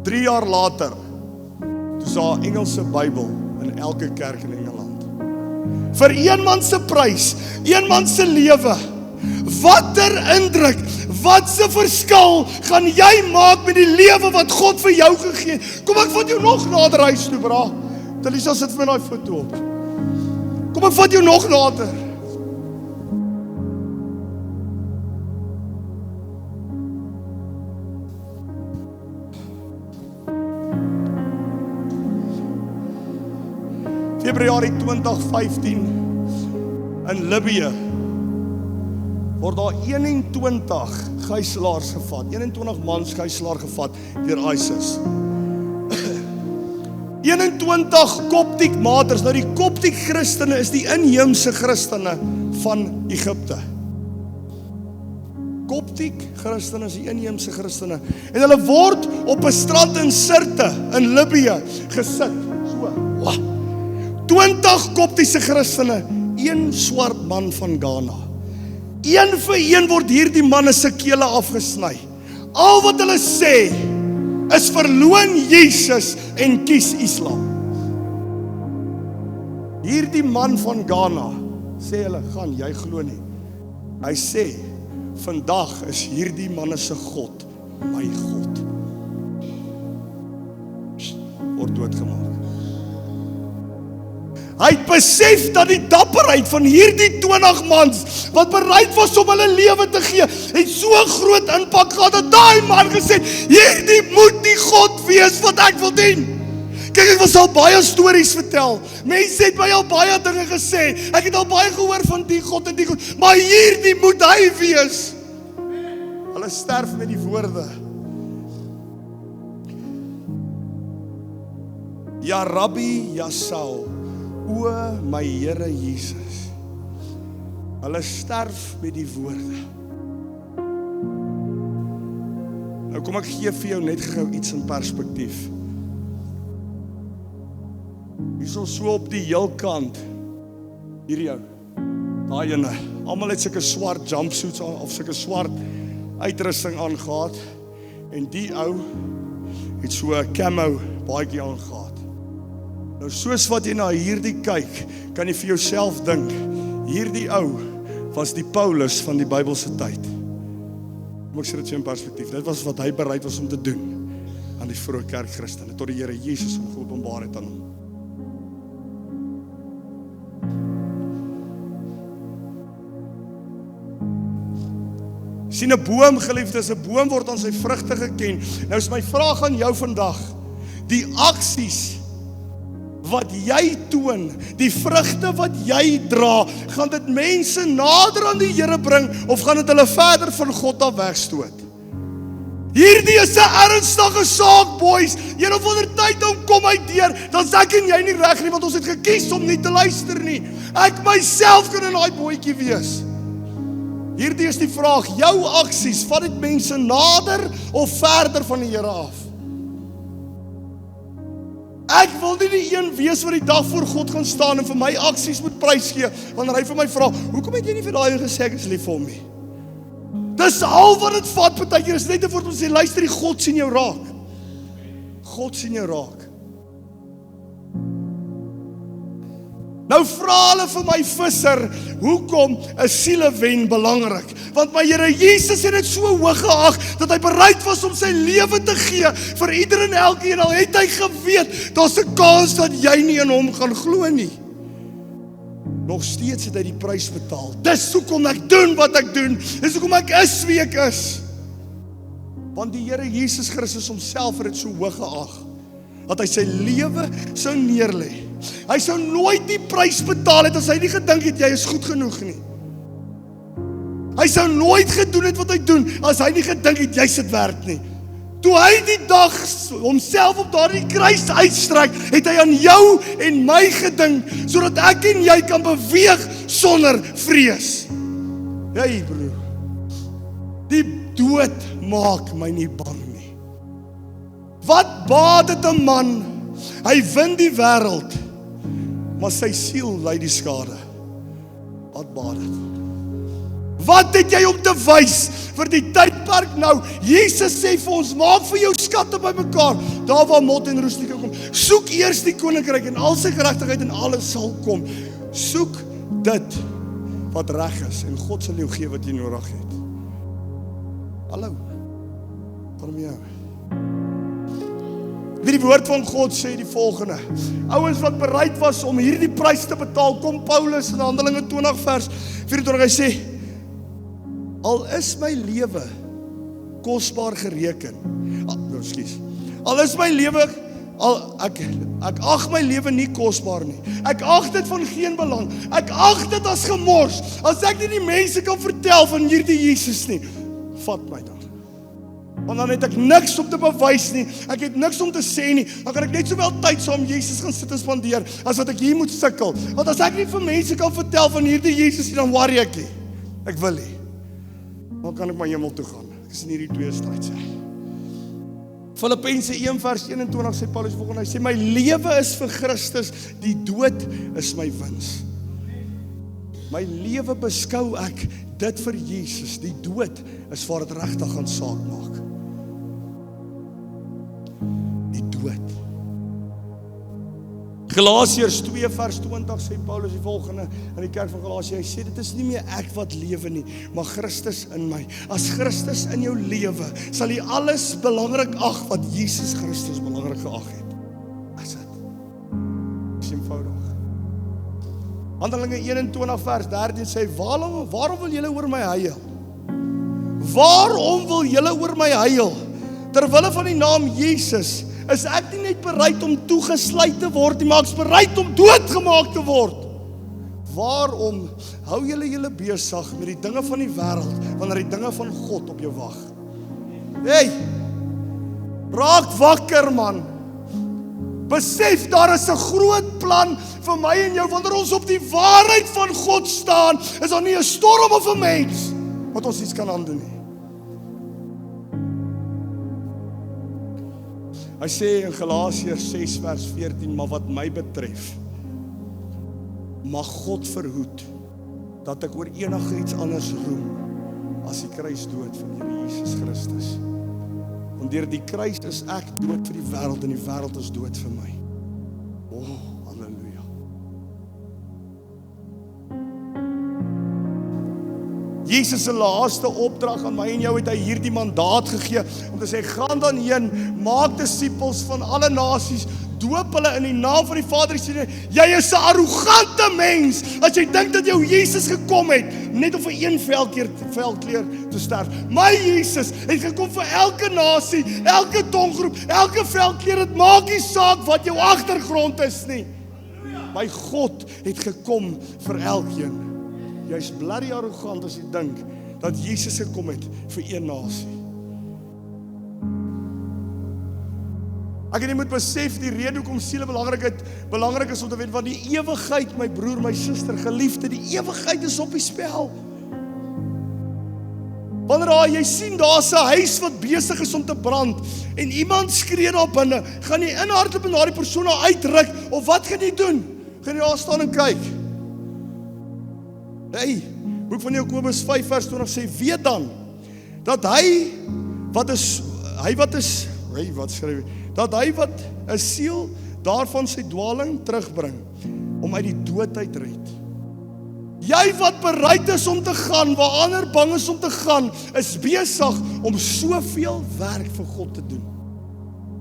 3 jaar later, toe is daar 'n Engelse Bybel in elke kerk in Engeland. Vir een man se prys, een man se lewe. Watter indruk, wat se verskil gaan jy maak met die lewe wat God vir jou gegee het? Kom ek vat jou nog nader huis toe, bra. Talisa sit vir my daai foto op. Kom ek vat jou nog nader. Februarie 2015 in Libië word daar 21 gijslaars gevat, 21 mans gijslaar gevat deur ISIS. 21 Koptiek maters. Nou die Koptiek Christene is die inheemse Christene van Egipte. Koptiek Christene is die inheemse Christene. En hulle word op 'n strand in Sirte in Libië gesit. So. 20 Koptiese Christene, een swart man van Ghana. Een vir een word hierdie manne se kele afgesny. Al wat hulle sê is verloon Jesus en kies Islam. Hierdie man van Ghana sê hulle, gaan, jy glo nie. Hy sê, vandag is hierdie manne se God, my God. Word doodgemaak. Hy het besef dat die dapperheid van hierdie 20 mans, wat bereid was om hulle lewe te gee, het so groot impak gehad, dat daai man gesê, hierdie moet die God wees wat ek wil dien. Kyk, ek was al baie stories vertel, mense het my al baie dinge gesê, ek het al baie gehoor van die God en die God, maar hierdie moet hy wees. Hulle sterf met die woorde, Ja Rabbi Yasau, o my Here Jesus. Hulle sterf met die woorde. Nou kom ek gee vir jou net gou iets in perspektief. Hier is ons so op die heel kant. Hier jou. Daai ene. Almal het sulke swart jumpsuits aan of sulke swart uitrusting aangehad. En die ou het so 'n camo baadjie aangehad. Nou soos wat jy na hierdie kyk, kan jy vir jouself dink, hierdie ou was die Paulus van die Bybelse tyd. Kom ek sê dit so in perspektief, dit was wat hy bereid was om te doen aan die vroeë kerkchristene, tot die Here Jesus hom geopenbaar het aan hom. Sien 'n boom, geliefdes, 'n boom word aan sy vrugte geken. Nou is my vraag aan jou vandag, die aksies wat jy toon, die vrugte wat jy dra, gaan dit mense nader aan die Here bring, of gaan dit hulle verder van God af wegstoot? Hierdie is 'n ernstige saak, boys. Een of ander tyd dan kom hy deur, dan sê ek en jy nie reg nie, want ons het gekies om nie te luister nie. Ek myself kan in daai bootjie wees. Hierdie is die vraag, jou aksies, vat dit mense nader of verder van die Here af? Ek wil nie die een wees wat die dag voor God gaan staan en vir my aksies moet prys gee, wanneer hy vir my vra, hoekom het jy nie vir daai een gesê ek is lief vir hom nie? Dis al wat dit vat, partykeer is net om te sê, luister, die God sien jou raak. God sien jou raak. Nou vra hulle vir my visser, hoekom is sielewen belangrik? Want my Here Jesus het dit so hoog geag, dat hy bereid was om sy lewe te gee, vir ieder en elkeen, al het hy geweet, daar's 'n kans dat jy nie in hom gaan glo nie. Nog steeds het hy die prys betaal. Dis hoekom ek doen wat ek doen, dis hoekom ek is wie ek is. Want die Here Jesus Christus homself het dit so hoog geag, dat hy sy lewe sou neerlê. Hy sou nooit die prys betaal het as hy nie gedink het jy is goed genoeg nie. Hy sou nooit gedoen het wat hy doen as hy nie gedink het jy sit werd nie. Toe hy die dag homself op daardie kruis uitstrek, het hy aan jou en my gedink, sodat ek en jy kan beweeg sonder vrees. Hey broer, die dood maak my nie bang nie. Wat baat dit 'n man? Hy wen die wêreld, maar sy siel ly die skade. Wat baat dit? Wat het jy om te wys vir die tydperk nou? Jesus sê vir ons, maak vir jou skatte bymekaar, daar waar mot en roes nie kan kom. Soek eers die koninkryk en al sy geregtigheid en alles sal kom. Soek dit wat reg is en God sal jou gee wat jy nodig het. Hallo, kom met jou. Die woord van God sê die volgende. Ouens wat bereid was om hierdie prys te betaal, kom Paulus in Handelinge 20 vers 24, hy sê, al is my lewe kosbaar gereken. Al is my lewe, ek ag my lewe nie kosbaar nie. Ek ag dit van geen belang. Ek ag dit as gemors. As ek nie die mense kan vertel van hierdie Jesus nie, vat my dan. Want dan het ek niks om te bewys nie. Ek het niks om te sê nie. Dan kan ek net sowel tyd saam Jesus gaan sit en spandeer, as wat ek hier moet sukkel. Want as ek nie vir mense kan vertel van hierdie Jesus nie, dan worry ek nie. Ek wil nie. Dan kan ek my hemel toe gaan. Ek is in hierdie twee stryd sê. Filippense 1 vers 21 sê Paulus volgende, hy sê, my lewe is vir Christus, die dood is my wins. My lewe beskou ek dit vir Jesus, die dood is waar dit regtig gaan saak maak. Die dood. Galasiërs 2 vers 20 sê Paulus die volgende in die kerk van Galasië, hy sê dit is nie meer ek wat lewe nie, maar Christus in my. As Christus in jou lewe, sal jy alles belangrik ag wat Jesus Christus belangrik geag het. Is dit? Dis eenvoudig. Handelinge 21 vers 13 sê, waarom wil julle oor my huil? Waarom wil julle oor my huil? Terwille van die naam Jesus, is ek nie net bereid om toegesluit te word nie, maar ek is bereid om doodgemaak te word. Waarom hou julle besig met die dinge van die wêreld, wanneer die dinge van God op jou wag? Hey, raak wakker man. Besef, daar is 'n groot plan vir my en jou, wanneer ons op die waarheid van God staan, is daar nie 'n storm of 'n mens wat ons iets kan aandoen nie. Hy sê in Galasiërs 6 vers 14, maar wat my betref, mag God verhoed, dat ek oor enige iets anders roem, as die kruisdood van Here Jesus Christus. Want En deur die kruis is ek dood vir die wêreld en die wêreld is dood vir my. Halleluja. Jesus se laaste opdrag aan my en jou het hy hierdie mandaat gegee om te sê, gaan dan heen, maak disippels van alle nasies, doop hulle in die naam van die Vader en Seun. Jy is 'n arrogante mens as jy dink dat jou Jesus gekom het net om vir een veldkleur te sterf. My Jesus het gekom vir elke nasie, elke tonggroep, elke veldkleur. Dit maak nie saak wat jou agtergrond is nie. My God het gekom vir elkeen. Jy's bloody arrogant as jy dink dat Jesus gekom het vir een nasie. Ek en jy moet besef die rede hoekom siele belangrik is om te weet, want die ewigheid, my broer, my suster, geliefde, die ewigheid is op die spel. Wanneer jy sien daar's 'n huis wat besig is om te brand en iemand skree daar binne, gaan jy inhardloop en daardie persoon uitruk of wat gaan jy doen? Gaan jy daar staan en kyk? Hey, boek van Jakobus 5 vers 20 sê, weet dan dat hy wat 'n siel daarvan sy dwaling terugbring om uit die dood uit red. Jy wat bereid is om te gaan waar ander bang is om te gaan, is besig om soveel werk vir God te doen.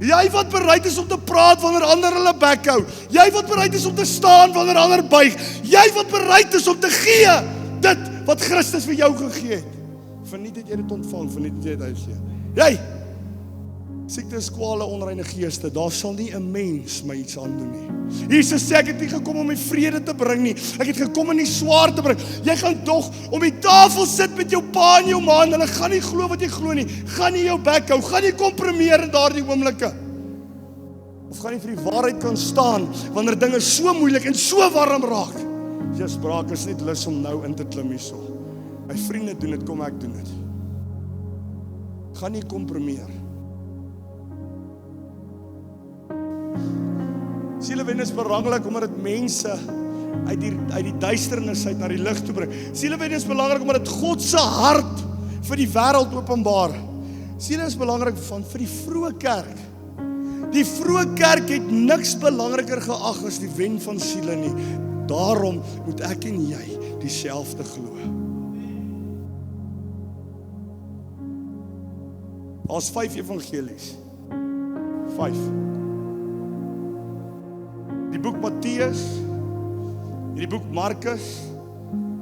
Jy wat bereid is om te praat wanneer ander hulle bek hou. Jy wat bereid is om te staan wanneer ander buig. Jy wat bereid is om te gee dit wat Christus vir jou gegee het. Verniet het jy dit ontvang, verniet het jy dit uitgee. Jy, siektes, kwale, onreine geeste, daar sal nie 'n mens my iets aan doen nie. Jesus sê ek het nie gekom om die vrede te bring nie. Ek het gekom om die swaar te bring. Jy gaan tog om die tafel sit met jou pa en jou ma en hulle gaan nie glo wat jy glo nie. Gaan nie jou bek hou, gaan nie kompromieer in daardie oomblikke. Of gaan nie vir die waarheid kan staan wanneer dinge so moeilik en so warm raak. Jesus braak is net lus om nou in te klim hierso. My vriende doen dit, kom ek doen dit. Gaan nie kompromieer. Sielewen is belangrik omdat dit mense uit die duisternis uit na die lig toe bring. Sielewen is belangrik omdat dit God se hart vir die wêreld openbaar. Siele is belangrik vir die vroeë kerk. Die vroeë kerk het niks belangriker geag as die wen van siele nie. Daarom moet ek en jy dieselfde glo. Daar's 5 evangelies. 5. Die boek Matteus, die boek Markus,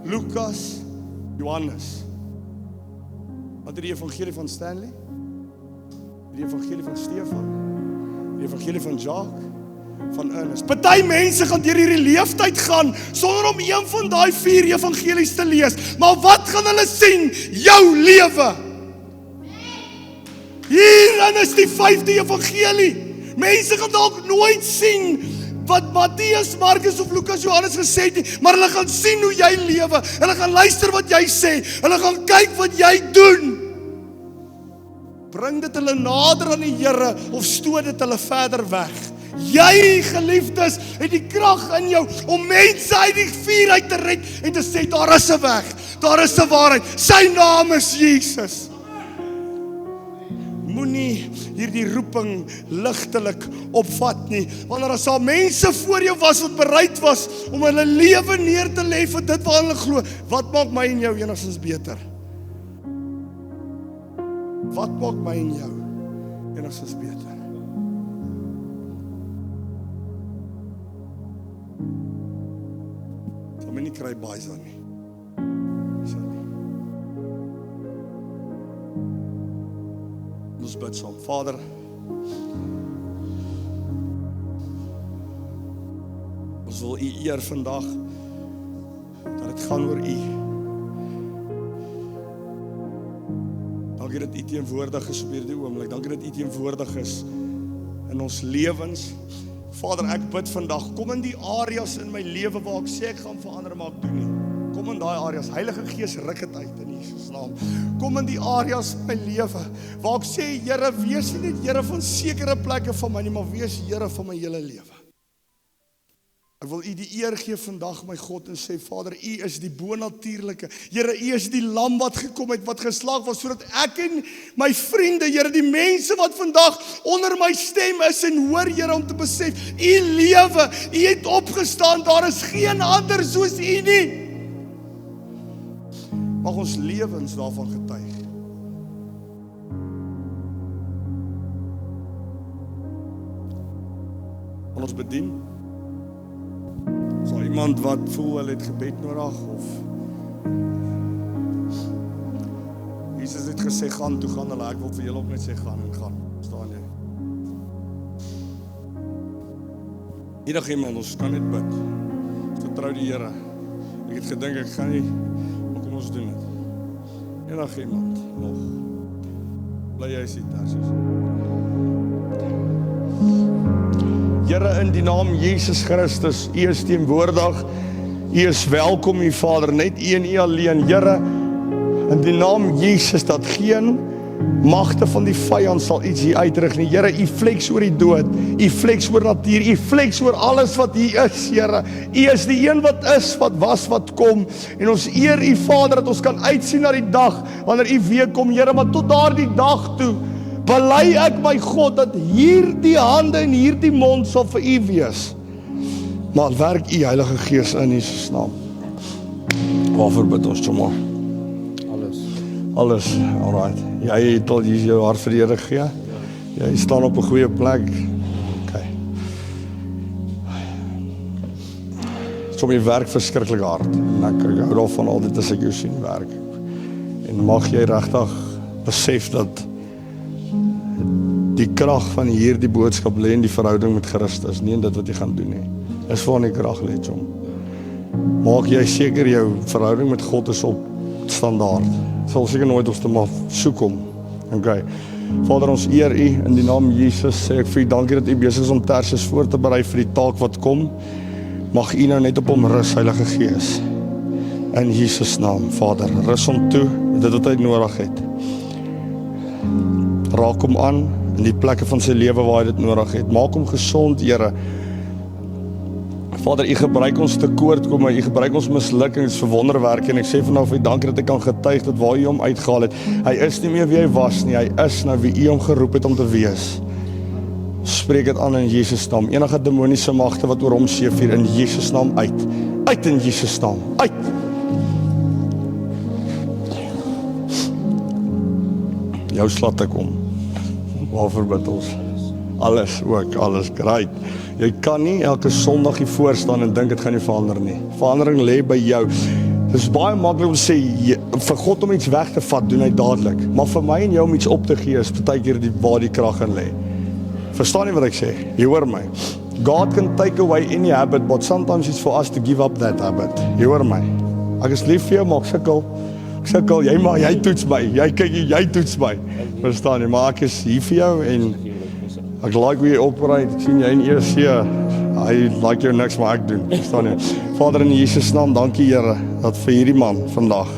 Lukas, Johannes. Wat is die evangelie van Stanley? Die evangelie van Stefan? Die evangelie van Jacques? Van Ernest. Party mense gaan deur hierdie leeftyd gaan sonder om een van daai 4 evangelies te lees. Maar wat gaan hulle sien? Jou lewe. Hierin is die 5de evangelie. Mense gaan dalk nooit sien wat Matteus, Markus of Lukas, Johannes gesê het nie, maar hulle gaan sien hoe jy lewe. Hulle gaan luister wat jy sê. Hulle gaan kyk wat jy doen. Bring dit hulle nader aan die Here of stoot dit hulle verder weg. Jy, geliefdes, het die krag in jou om mense uit die vuur uit te red en te sê, daar is 'n weg, daar is 'n waarheid. Sy naam is Jesus. Moenie hierdie roeping ligtelik opvat nie, wanneer as daar mense voor jou was wat bereid was om hulle lewe neer te lê vir dit wat hulle glo, wat maak my en jou enigstens beter? Wat maak my en jou enigstens beter? Sal my nie kry baie aan nie. Sal nie. Ons bid saam. Vader, ons wil U eer vandag, dat het gaan oor U. Dankie dat U teenwoordig is op hierdie oomblik. Dankie dat U teenwoordig is in ons lewens. Vader, ek bid vandag, kom in die areas in my lewe waar ek sê ek gaan verander, maar ek doen nie. Kom in daai areas, Heilige Gees, ruk dit uit in Jesus naam. Kom in die areas in my lewe waar ek sê, Here, wees nie net Here van sekere plekke van my nie, maar wees Here van my hele lewe. Ek wil U die eer gee vandag, my God, en sê, Vader, U is die bonatuurlike. Here, U is die lam wat gekom het, wat geslag was, sodat ek en my vriende, Here, die mense wat vandag onder my stem is en hoor, Here, om te besef, U lewe, U het opgestaan, daar is geen ander soos U nie. Mag ons lewens daarvan getuig. Kan ons bedien? Is daar iemand wat voel hulle het gebed nodig of Jesus het gesê gaan toe gaan hulle, ek wil vir julle ook net sê gaan en gaan. Staan jy? Iemand, ons kan net bid. Vertrou die Here. Ek het gedink ek gaan nie, maar kom ons doen dit. Iemand nog. Bly jy sit daar soos. Here, in die naam Jesus Christus, U is teenwoordig, U is welkom, U Vader, net U en U alleen. Here, in die naam Jesus, dat geen magte van die vyand sal iets hier uitrig nie. Here, U flex oor die dood, U flex oor natuur, U flex oor alles wat hier is, Here. U is die een wat is, wat was, wat kom, en ons eer U Vader, dat ons kan uitsien na die dag, wanneer U weer kom, Here, maar tot daardie dag toe, bely ek my God, dat hierdie hande en hierdie mond sal vir U wees. Maar werk U Heilige Gees in Jesus naam. Waarvoor bid ons, Joma? Alles, alright. Jy het al jou hart vir die Here gegee? Jy staan op 'n goeie plek. Okay. Som jy werk verskriklik hard. En ek hou daarvan altyd as ek jou sien werk. En mag jy regtig besef dat die krag van hierdie boodskap lê in die verhouding met Christus, nie in dit wat jy gaan doen nie. Dis waar die krag lê, Jom. Maak jy seker jou verhouding met God is op standaard. Sal seker nooit ons te maar soek om. Okay. Vader, ons eer U in die naam Jesus. Sê ek vir U dankie dat U besig is om Tersius voor te berei vir die taak wat kom. Mag U nou net op hom rus, Heilige Gees. In Jesus naam, Vader, rus hom toe met dit wat hy nodig het. Raak hom aan in die plekke van sy lewe waar hy dit nodig het. Maak hom gesond, Here. Vader, U gebruik ons tekortkomme, U gebruik ons mislukkings vir wonderwerke, en ek sê vanaf U dankie dat ek kan getuig dat waar U hom uitgehaal het, hy is nie meer wie hy was nie, hy is nou wie U hom geroep het om te wees. Spreek dit aan in Jesus naam. Enige demoniese magte wat oor hom seevier, in Jesus naam uit. Uit in Jesus naam. Uit. Jou slat ek om. Waarvoor bid ons? Alles ook, alles, great. Jy kan nie elke Sondag hier voor staan en dink dit gaan nie verander nie. Verandering lê by jou. Dit is baie maklik om te sê, vir God om iets weg te vat, doen hy dadelik. Maar vir my en jou om iets op te gee, is partykeer waar die krag in lê. Verstaan jy wat ek sê? Jy hoor my. God can take away any habit, but sometimes it's for us to give up that habit. Jy hoor my. Ek is lief vir jou, maar ek sukkel, jy toets my, jy toets my. Verstaan jy, maar ek is hier vir jou en ek like hoe jy operate, ek sien jy in eers hier, I like jou niks, maar ek doen, verstaan jy. Vader, in Jesus naam, dankie Here, dat vir hierdie man vandag,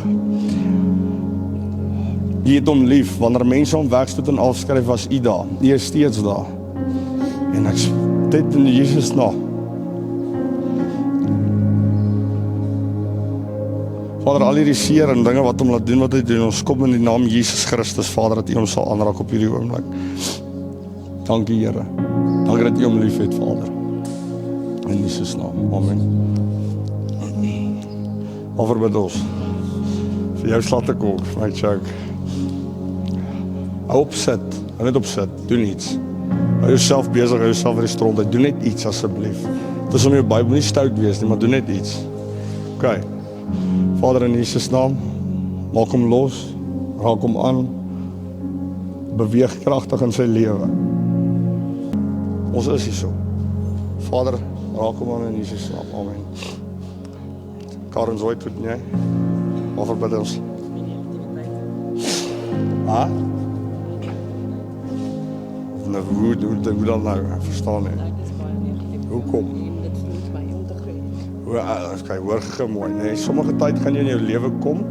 U het hom lief, wanneer mense hom wegstoot en afskryf, was U daar, U is steeds daar, en ek dit in Jesus naam. Vader, al hierdie seer en dinge wat hom laat doen wat hy doen, ons kom in die naam Jesus Christus, Vader, dat U hom sal aanraak op hierdie oomblik. Dankie Here, dankie dat U hom lief het, Vader. In Jesus naam, amen. Over bid ons. Vir jou slat ek ook, my choke. Hou opsit, net opsit, doen iets. Hou jouself besig, hou jouself in die stront, doen net iets asseblief. Het is om jou Bybel nie stout wees nie, maar doen net iets. Okay. Vader, in Jesus naam, maak hom los, raak hom aan, beweeg kragtig in sy lewe. Ons is hier so. Vader, raak hom aan in Jesus naam. Amen. Karen, zo goed, nee? Waarvoor bid ons? Ah? Nou, hoe dan nou? Verstaan nie. Hoekom? Okay, hoor mooi, nee. Sommige tyd gaan jy in jou lewe kom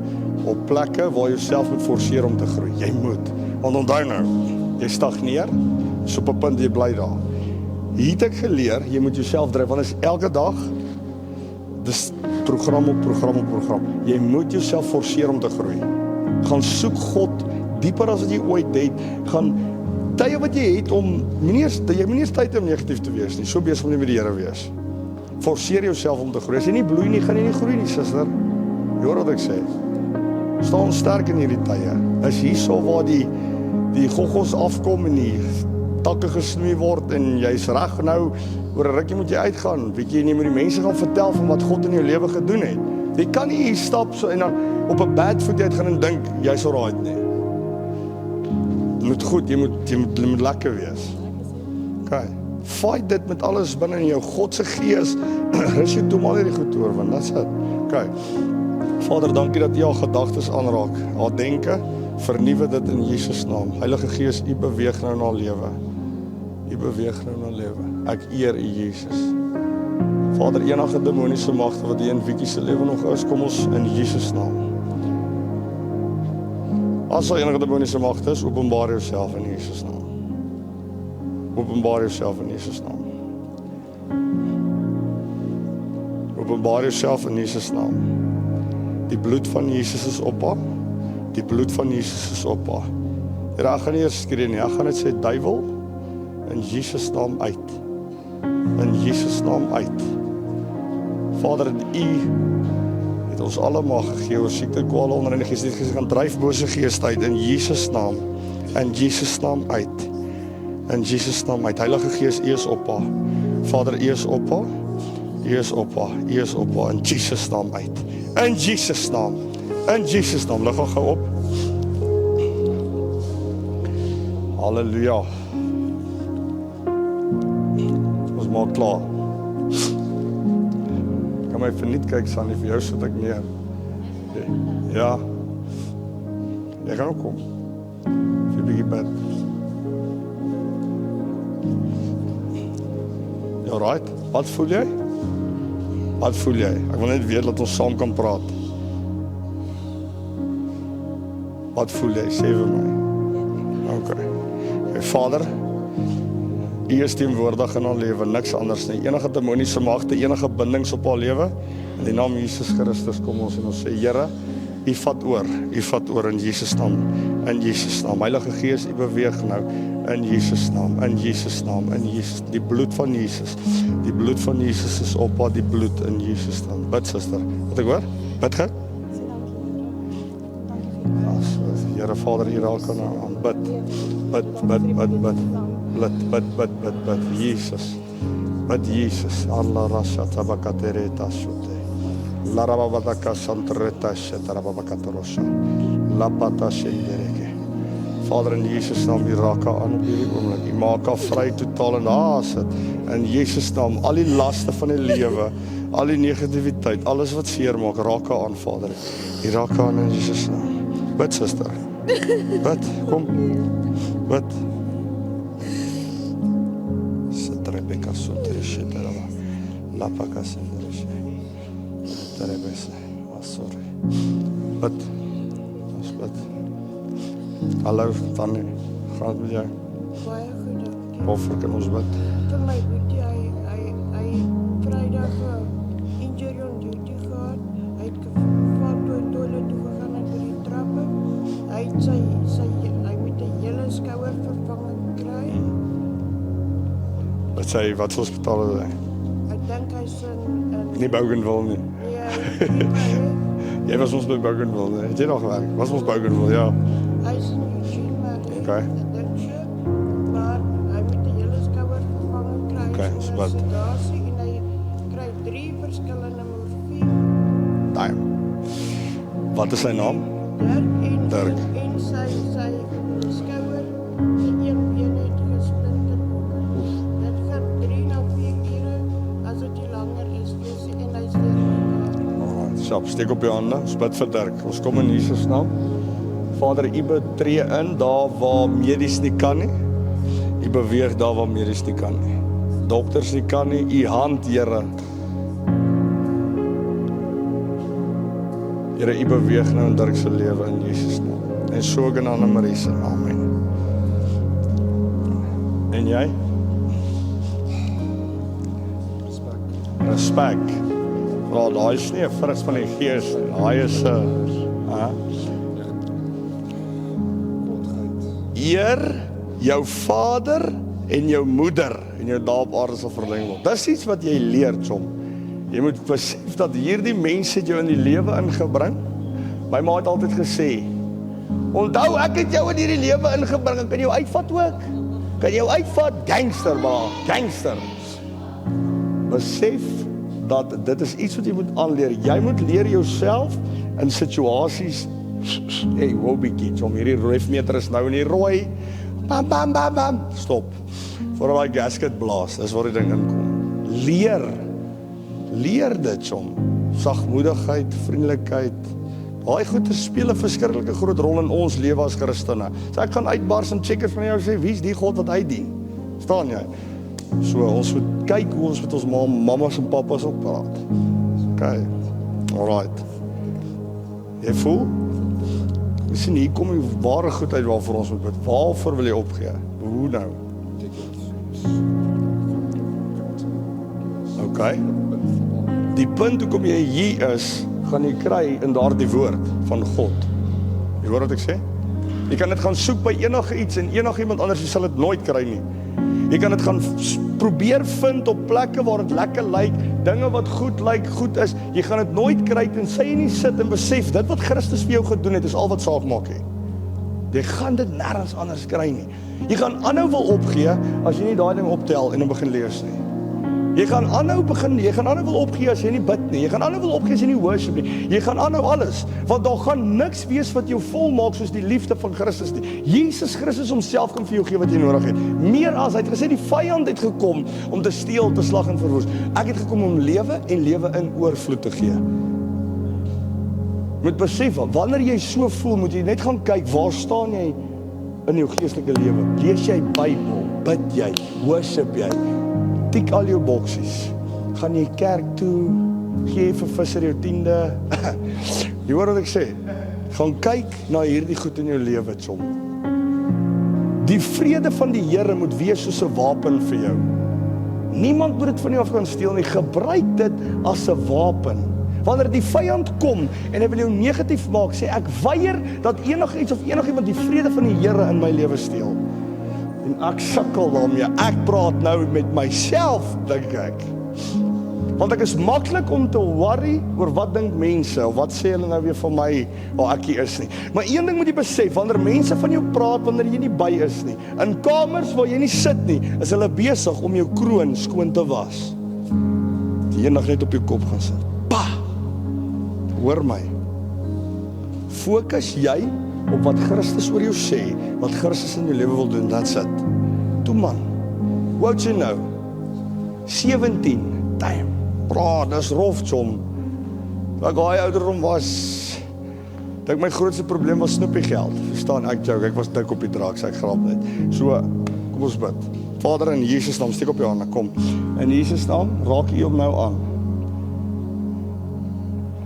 op plekke waar jy self moet forceer om te groei. Jy moet. Want onthou nou, jy stagneer, is op 'n punt jy bly daar. Hier het ek geleer, jy moet jouself dryf, want is elke dag dis program op program op program. Jy moet jouself forceer om te groei. Gaan soek God dieper as wat jy ooit het. Gaan tye wat jy het om jy moet nie tyd om negatief te wees nie. So besig om nie met die Here wees. Forceer jouself om te groei. As jy nie bloei nie, gaan jy nie groei nie, suster. Jy hoor wat ek sê. Staan sterk in hierdie tye. Is hierso waar die goggos afkom en die takke gesnoei word en jy's reg nou, oor 'n rukkie moet jy uitgaan. Weet jy nie moet die mense gaan vertel van wat God in jou lewe gedoen het. Jy kan nie hier stap so en dan op 'n bad foot uitgaan en dink jy's alright nie. Jy moet goed, jy moet lekker wees. Okay. Fight dit met alles binne in jou. God se gees rus jou toe om al hierdie goed te oorwin. That's it. Okay. Vader, dankie dat U al gedagtes aanraak. Al denke, vernuwe dit in Jesus naam. Heilige Gees, U beweeg nou na lewe. U beweeg nou na lewe. Ek eer U Jesus. Vader, enige demoniese magte wat hier in Wiekie se lewe nog is, kom ons in Jesus naam. As daar enige demoniese magte is, openbaar jouself in Jesus naam. Openbaar jouself in Jesus naam. Openbaar jouself in Jesus naam. Die bloed van Jesus is op haar. Die bloed van Jesus is op haar. Here, ek gaan nie eers skree nie. Ek gaan net sê duiwel in Jesus naam uit. In Jesus naam uit. Vader, U het ons almal gegee oor siekte, kwale, onreinheid, gees, dit gaan dryf bose geeste uit in Jesus naam. In Jesus naam uit. In Jesus naam uit. Heilige Gees, U is op haar. Vader, U is op haar. U is op haar. U is op haar. In Jesus naam uit. In Jesus naam. In Jesus naam. Lig gou op. Halleluja. Ons maak klaar. Kan my verniet kyk, Sannie, vir jou sit ek neer. Ja. Jy gaan ook kom. Vir 'n bietjie bid. Ja, right. Wat voel jy? Wat voel jy? Ek wil net weet dat ons saam kan praat. Wat voel jy? Sê vir my. Okay. Vader, U is teenwoordig in haar lewe, niks anders nie. Enige demoniese magte, enige bindings op haar lewe. In die naam Jesus Christus kom ons en ons sê, Here, U vat oor in Jesus naam. In Jesus naam. Heilige Gees, U beweeg nou in Jesus naam, in Jesus naam, in Jesus. Die bloed van Jesus. Die bloed van Jesus is op haar, die bloed in Jesus naam. Bid, suster. Wat ek hoor? Bid gou. Here Vader, hier raak aan aan bid. Bid. Jesus. Bid Jesus. Allah rasha tabakatereta shute. La rababaka santreta shetarabakatorosha. La pata shendereke. Vader, in Jesus naam, U raak aan op hierdie oomblik. U maak haar vry totaal en haar sit. In Jesus naam, al die laste van die lewe, al die negativiteit, alles wat seer maak, raak haar aan, Vader. U raak aan in Jesus naam. Bid, suster. Bid, kom. Bid. Rebecca Sotereshe Tarava Lapaka Sendereshe Terebese Asore Bid. Ons bid. Hallo Tannie, gaan het met jou? Baie goed. Waarvoor kan ons bid? Vir my boetie, hy Vrydag injury on duty gehad. Hy het geval toe toilet toe gegaan en deur die trappe. Hy het hy met 'n hele skouer vervanging kry. Wat sê, wat se hospitaal is hy? Ek dink hy's in Nie Bougainville nie. ja, Jy was ons by Bougainville, nee? Het jy nog gewerk? Was ons Bougainville, ja. hy's in Eugene, maar Okay. ek dink so, maar hy met 'n hele skouer vervanging kry. Okay, so wat? sedasie en hy kry 3 verskillende morfine. Time. Wat is sy naam? Dirk. En sy skouer en een been het gesplinter. Dit gaan 3 na 4 keer as dit nie langer is en hy's weer. Sap, steek op jou hande, ons bid vir Dirk. Ons kom in Jesus naam. Vader, U betree in daar waar medies nie kan nie. U beweeg daar waar medies nie kan nie. Dokters nie kan nie, U hand, Here. Here, U beweeg nou in Dirk se lewe in Jesus naam. En so gaan aan Marie se naam. Amen. En jy? Respek. Ja, daai is nie 'n vrug van die Gees nie. Daai is 'n eer jou vader en jou moeder en jou daar op aarde sal verleng word. Dis iets wat jy leer, Chom. Jy moet besef dat hierdie mense jou in die lewe ingebring. My ma het altyd gesê, onthou ek het jou in hierdie lewe ingebring, en kan jou uitvat ook? Kan jou uitvat? Gangster, maar gangster. Besef dat dit is iets wat jy moet aanleer. Jy moet leer jouself in situasies, hey, wow bietjie, Chom, hierdie roefmeter is nou in die rooi, bam, bam, bam, bam, stop. Voordat daai gasket blaas, dis waar die ding inkom. Leer dit, Chom. Sagmoedigheid, vriendelikheid. Daai goeie speel 'n verskriklike groot rol in ons lewe as Christene. So ek gaan uitbars en checkers van jou sê, wie is die God wat hy dien? Staan jy? So ons moet kyk hoe ons met ons mamas en papas op praat. Okay. Alright. Jy voel? Sien, hier kom die ware goed uit waarvoor ons moet bid. Waarvoor wil jy opgee? Hoe nou? Okay. Die punt hoekom jy hier is, gaan jy kry in daardie woord van God. Jy hoor wat ek sê? Jy kan dit gaan soek by enige iets en enigiemand anders, jy sal dit nooit kry nie. Jy kan dit gaan probeer vind op plekke waar dit lekker lyk, dinge wat goed lyk, goed is. Jy gaan dit nooit kry tensy jy nie sit en besef dit wat Christus vir jou gedoen het is al wat saak maak hè. Jy gaan dit nêrens anders kry nie. Jy gaan aanhou wil opgee as jy nie daai ding optel en dan begin lees nie. Jy gaan aanhou wil opgee as jy nie bid nie. Jy gaan aanhou wil opgee as jy nie worship nie. Jy gaan aanhou alles, want daar gaan niks wees wat jou vol maak soos die liefde van Christus nie. Jesus Christus homself kan vir jou gee wat jy nodig het. Meer as, hy het gesê die vyand het gekom om te steel, te slag en verwoes. Ek het gekom om lewe en lewe in oorvloed te gee. Moet besef, wanneer jy so voel, moet jy net gaan kyk, waar staan jy in jou geestelike lewe? Lees jy Bybel? Bid jy? Worship jy? Tik al jou boksies. Gaan jy kerk toe? Gee jy vir visser jou 10de? Jy hoor wat ek sê? Gaan kyk na hierdie goed in jou lewe, Chom. Die vrede van die Here moet wees soos 'n wapen vir jou. Niemand moet dit van jou af kan steel nie. Gebruik dit as 'n wapen. Wanneer die vyand kom en hy wil jou negatief maak, sê ek weier dat enigiets of enigiemand die vrede van die Here in my lewe steel. En ek sukkel daarmee. Ek praat nou met myself, dink ek. Want ek is maklik om te worry oor wat dink mense, of wat sê hulle nou weer van my, waar ek hier is nie. Maar een ding moet jy besef, wanneer mense van jou praat, wanneer jy nie by is nie, in kamers waar jy nie sit nie, is hulle besig om jou kroon skoon te was. Die eendag net op jou kop gaan sit. Pa! Hoor my. Fokus jy op wat Christus oor jou sê, wat Christus in jou lewe wil doen, that's it. Toe man, what you know, 17, damn, bro, dis rof, Chom. Toe ek daai ouderdom was, dink my grootste probleem was snoepiegeld, verstaan, ek joke, ek was dik op die drugs, ek grap net. So, kom ons bid. Vader, in Jesus naam, steek op jou hande, kom. In Jesus naam, raak U hom nou aan.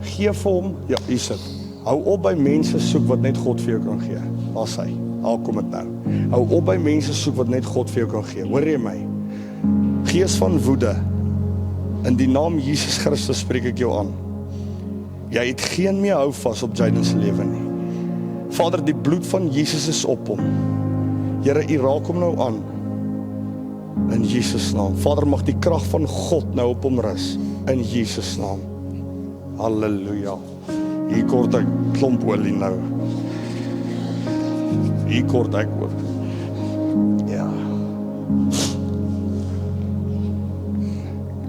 Geef hom, ja, hier sit. Hou op by mense soek wat net God vir jou kan gee. Daar sê, kom dit nou. Hou op by mense soek wat net God vir jou kan gee. Hoor jy my? Gees van woede, in die naam Jesus Christus spreek ek jou aan. Jy het geen meer hou vas op Jaden se lewe nie. Vader, die bloed van Jesus is op hom. Here, U raak hom nou aan. In Jesus naam. Vader, mag die krag van God nou op hom rus. In Jesus naam. Halleluja. Hier kort ek klomp olie nou. Hier kort ek oor. Ja.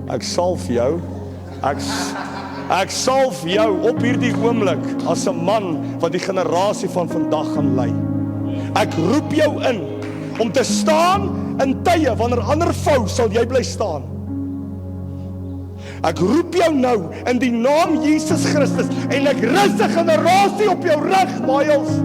Ek salf jou. Ek salf jou op hierdie oomblik as 'n man wat die generasie van vandag gaan lei. Ek roep jou in om te staan in tye wanneer ander vou, sal jy bly staan. Ek roep jou nou in die naam Jesus Christus en ek rus 'n generasie op jou rug, Miles.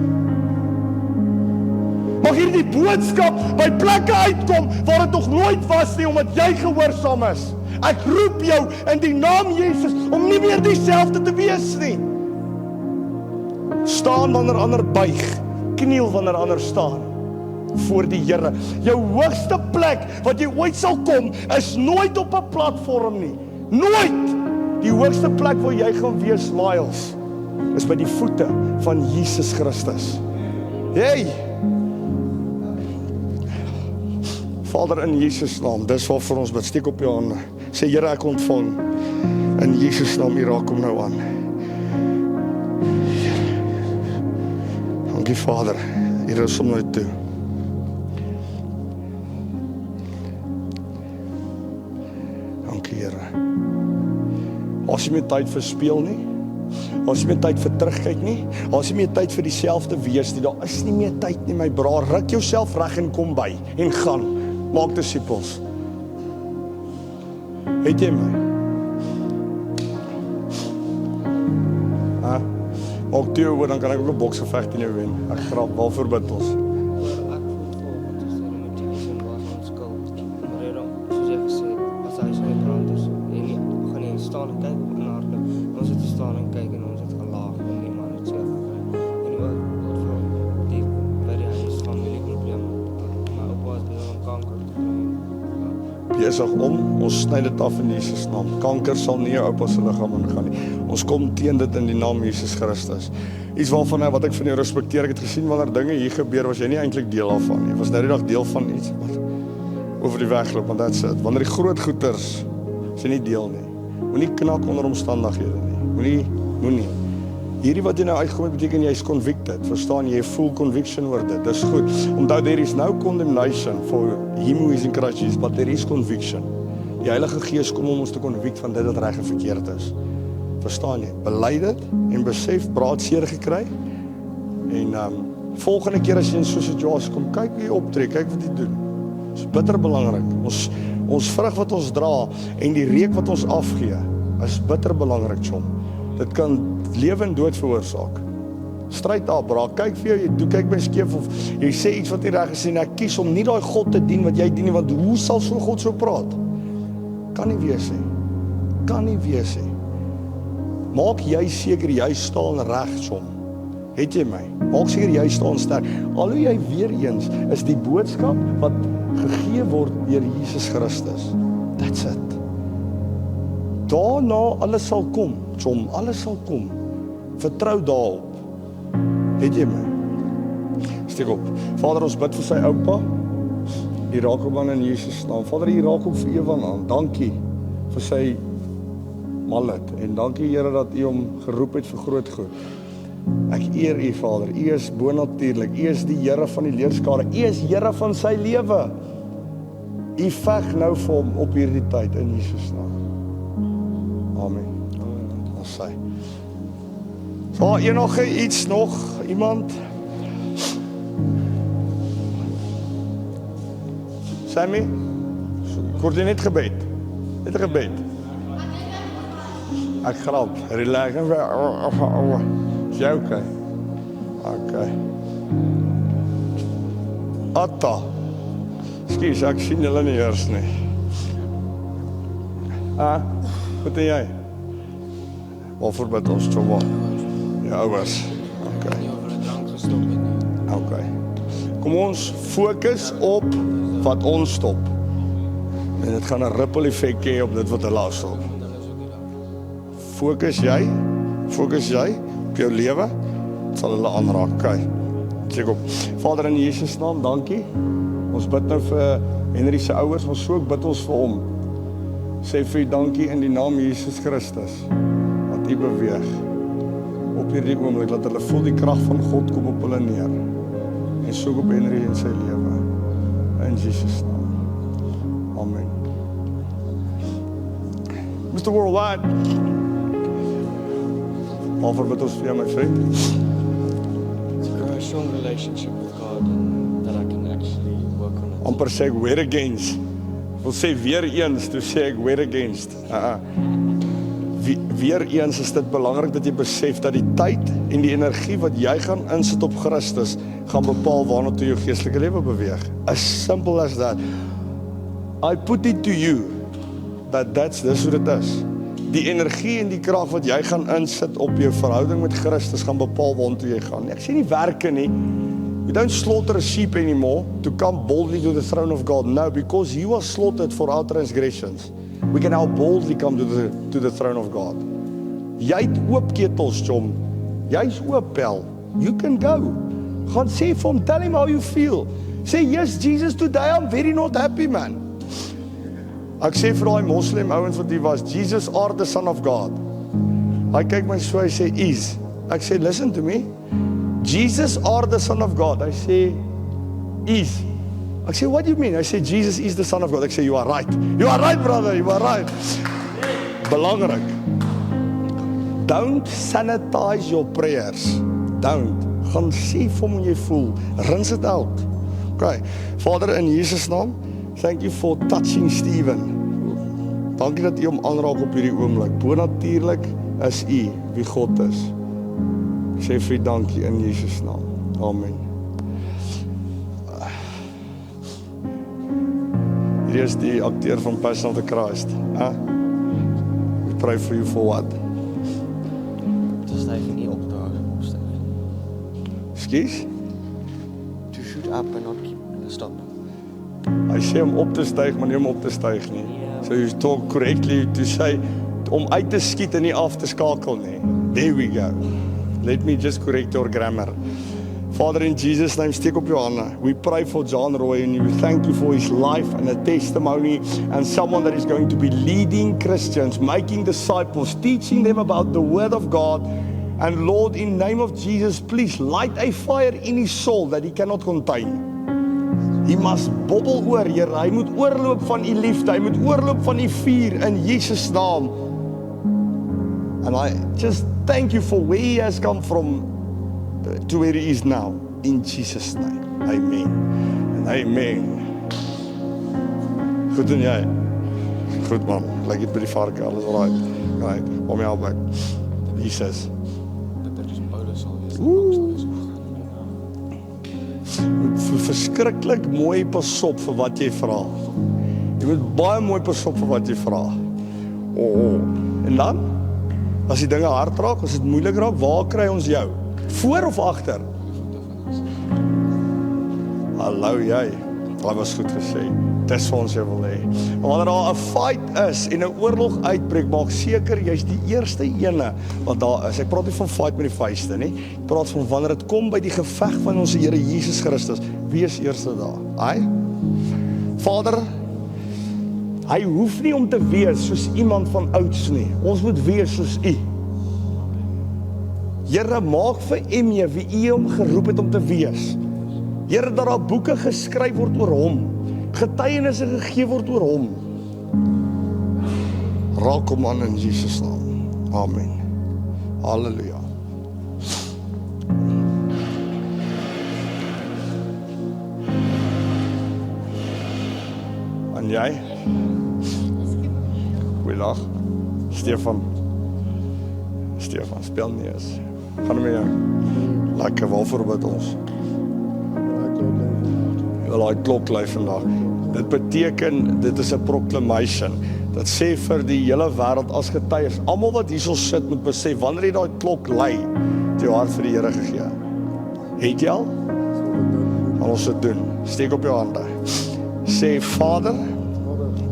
Mag hierdie boodskap by plekke uitkom waar dit nog nooit was nie, omdat jy gehoorsaam is. Ek roep jou in die naam Jesus om nie meer dieselfde te wees nie. Staan wanneer ander buig, kniel wanneer ander staan voor die Here. Jou hoogste plek wat jy ooit sal kom is nooit op 'n platform nie. Nooit! Die hoogste plek waar jy gaan wees, Miles, is by die voete van Jesus Christus. Hey! Vader, in Jesus naam, dis wat vir ons bid, steek op jou hande. Sê, Here, ek ontvang. In Jesus naam, hier raak hom nou aan. Dankie, Vader. Hier is hom nou toe. Dankie, Here. As jy my tyd verspeel nie, as jy my tyd vir terugkyk nie, as jy my tyd vir dieselfde wees nie, daar is nie meer tyd nie, my bra, ruk jouself reg en kom by, en gaan, maak disippels. Het jy my? Maak toe oor, dan kan ek ook 'n boksgeveg teen jou wen. Ek grap, waarvoor bid ons? Ek voel volgens is die motivation was ons skuld. Maar hierom, soos jy gesê, as hy sy brand is, en gaan nie staan en kyk en hardloop. Ons het gestaan en kyk en ons het gelaag en die man het seer gekry. En ook vir die by die huis familieprobleem. My oupa was besig om kanker te kry. Besig om, ons sny dit af in Jesus naam. Kanker sal nie jou oupa se liggaam ingaan nie. Ons kom teen dit in die naam Jesus Christus. Iets waarvan wat ek van jou respekteer, ek het gesien wanneer dinge hier gebeur, was jy nie eintlik deel daarvan nie. Jy was nou die dag deel van iets wat over die weg loop, want that's it. Wanneer die groot goeters, is jy nie deel nie. Moenie knak onder omstandighede nie. Moenie. Hierdie wat jy nou uitgekom het, beteken jy is convicted. Verstaan, jy voel conviction oor dit. Dis goed. Onthou, there is no condemnation for him who is in Christ Jesus, but there is conviction. Die Heilige Gees kom om ons te convict van dit wat reg en verkeerd is. Verstaan jy? Bely dit en besef, braadseer gekry. En volgende keer as jy in so 'n situasie kom, kyk hoe jy optree, kyk wat jy doen. Dit is bitter belangrik. Ons vrug wat ons dra en die reuk wat ons afgee, is bitter belangrik, chom. Dit kan lewe en dood veroorsaak. Stryd afbraak, kyk vir jou, jy kyk my skeef of jy sê iets wat nie reg is en ek kies om nie daai God te dien wat jy dien nie, want hoe sal so God so praat? Kan nie wees nie. Kan nie wees nie. Maak jy seker jy staan reg, chom. Het jy my? Maak seker jy staan sterk. Al hoe jy weer eens is die boodskap wat gegee word deur Jesus Christus. That's it. Daarna alles sal kom, chom, alles sal kom. Vertrou daarop. Het jy my? Steek op. Vader, ons bid vir sy oupa. Hier raak hom aan in Jesus naam. Vader, hier raak hom vir Ewan aan. Dankie vir sy mallet. En dankie, Here, dat U hom geroep het vir groot goed. Ek eer U, Vader. U is bonatuurlik. U is die Here van die leerskare. U is Here van sy lewe. U veg nou vir hom op hierdie tyd in Jesus naam. Amen. Ons sê. So, enige iets nog? Iemand? Sammy? Ek hoor jy net gebed. Net gebed. Ek grap. Relax. Is jy okay? Okay. Atta. Skus, ek sien julle nie eers nie. Wat doen jy? Waarvoor bid ons, Choma? Ja, ouers. Okay. Nie oor 'n drank gestop het nie. Okay. Kom ons fokus op wat ons stop. En dit gaan 'n ripple effek hê op dit wat hulle afstop. Fokus jy op jou lewe, sal hulle aanraak. Okay. Check op. Vader, in Jesus naam, dankie. Ons bid nou vir Henry se ouers, ons so bid ons vir hom. Sê vir U dankie in die naam Jesus Christus, wat U beweeg op hierdie oomblik, dat hulle voel die krag van God kom op hulle neer. En so op Henry en sy lewe. In Jesus naam. Amen. Mr. Worldwide. Waarvoor bid ons vir jou, my vriend? To grow a strong relationship with God and that I can actually work on it. Amper sê ek weer against. Wil sê weer eens, toe sê ek weer against. Weer eens is dit belangrik dat jy besef dat die tyd en die energie wat jy gaan insit op Christus gaan bepaal waarna toe jou geestelike lewe beweeg. As simple as that. I put it to you that dis hoe dit is. Die energie en die krag wat jy gaan insit op jou verhouding met Christus gaan bepaal waarna toe jy gaan. Ek sê nie werke nie. You don't slaughter a sheep anymore to come boldly to the throne of God. No, because he was slaughtered for our transgressions. We can now boldly come to the throne of God. Jy het oop ketels, chom. Jy's oop, pel. You can go. Gaan sê vir hom, tell him how you feel. Say, yes, Jesus, today I'm very not happy, man. Ek sê vir daai moslim ouens wat hier was, Jesus are the son of God. Hy kyk my so, hy sê, is. Ek sê, listen to me. Jesus are the son of God. Hy sê, is. Ek sê, what do you mean? Hy sê, Jesus is the son of God. Ek sê, you are right. You are right, brother, you are right. Belangrik. Don't sanitize your prayers. Don't. Gaan sê vir hom hoe jy voel. Rinse it out. Okay. Vader, in Jesus naam, thank you for touching Stephen. Dankie dat u hom aanraak op hierdie oomblik. Bonatuurlik is u wie God is. Ek sê vir u dankie in Jesus naam. Amen. Hier is die akteur van Passion of the Christ. We pray for you for what? Te styg en nie opstyg. Excuse? To shoot up and not stop. Hy sê om op te styg, maar nie om op te styg nie. So you talk correctly to say, om uit te skiet en nie af te skakel nie. There we go. Let me just correct your grammar. Father, in Jesus' name, steek op jou hande. We pray for John Roy and we thank you for his life and a testimony and someone that is going to be leading Christians, making disciples, teaching them about the word of God. And Lord, in the name of Jesus, please light a fire in his soul that he cannot contain. Hy must bobbel oor, Here. Hy moet oorloop van u liefde, hy moet oorloop van u vuur in Jesus naam. And I just thank you for where he has come from to where he is now. In Jesus name. Amen. And amen. Goed doen jy? Goed man. Lyk dit by die varke, alles alright. Right. Om jou albei. Jesus. Verskriklik mooi pas op vir wat jy vra. Jy moet baie mooi pas op vir wat jy vra. En dan, as die dinge hard raak, as dit moeilik raak, waar kry ons jou? Voor of agter? Hallo jy, dat was goed gesê. Dis vir ons jy wil hê. Wanneer daar 'n fight is en 'n oorlog uitbreek, maak seker jy's die eerste ene wat daar is. Ek praat nie van fight met die vuiste nie. Ek praat van wanneer dit kom by die geveg van ons Here Jesus Christus, wie is eerste daar? Hy? Vader, hy hoef nie om te wees soos iemand van ouds nie. Ons moet wees soos u. Here, maak vir Emmy wie u hom geroep het om te wees. Here, dat daar boeke geskryf word oor hom. Getuienisse gegee word oor hom. Raak hom aan in Jesus naam. Amen. Halleluja. En jy? Goeiedag. Stefan, speel nie eens. Gaan met jou. Lekker, waarvoor bid ons? Daai klok lui vandag. Dit beteken, dit is 'n proclamation. Dit sê vir die hele wêreld as getuies, almal wat hierso sit moet besef, wanneer jy daai klok lui, het jou hart vir die Here gegee. Het jy al? Gaan ons dit doen. Steek op jou hande. Sê, Vader,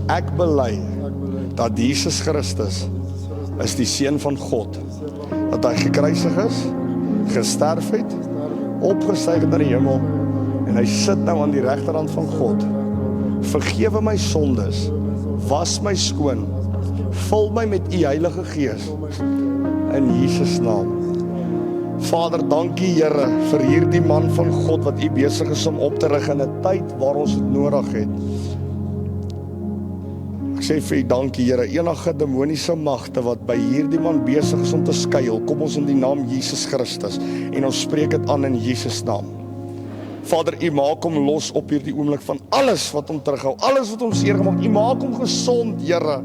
ek bely dat Jesus Christus is die Seun van God, dat hy gekruisig is, gesterf het, opgestyg het na die hemel, en hy sit nou aan die regterhand van God. Vergewe my sondes, was my skoon, vul my met u Heilige Gees, in Jesus naam. Vader, dankie Here vir hierdie man van God wat u besig is om op te rig in 'n tyd waar ons dit nodig het. Ek sê vir u dankie Here, enige demoniese magte wat by hierdie man besig is om te skuil, kom ons in die naam Jesus Christus en ons spreek dit aan in Jesus naam. Vader, u maak hom los op hierdie oomblik van alles wat hom terughou, alles wat hom seer gemaak, u maak hom gesond, Here.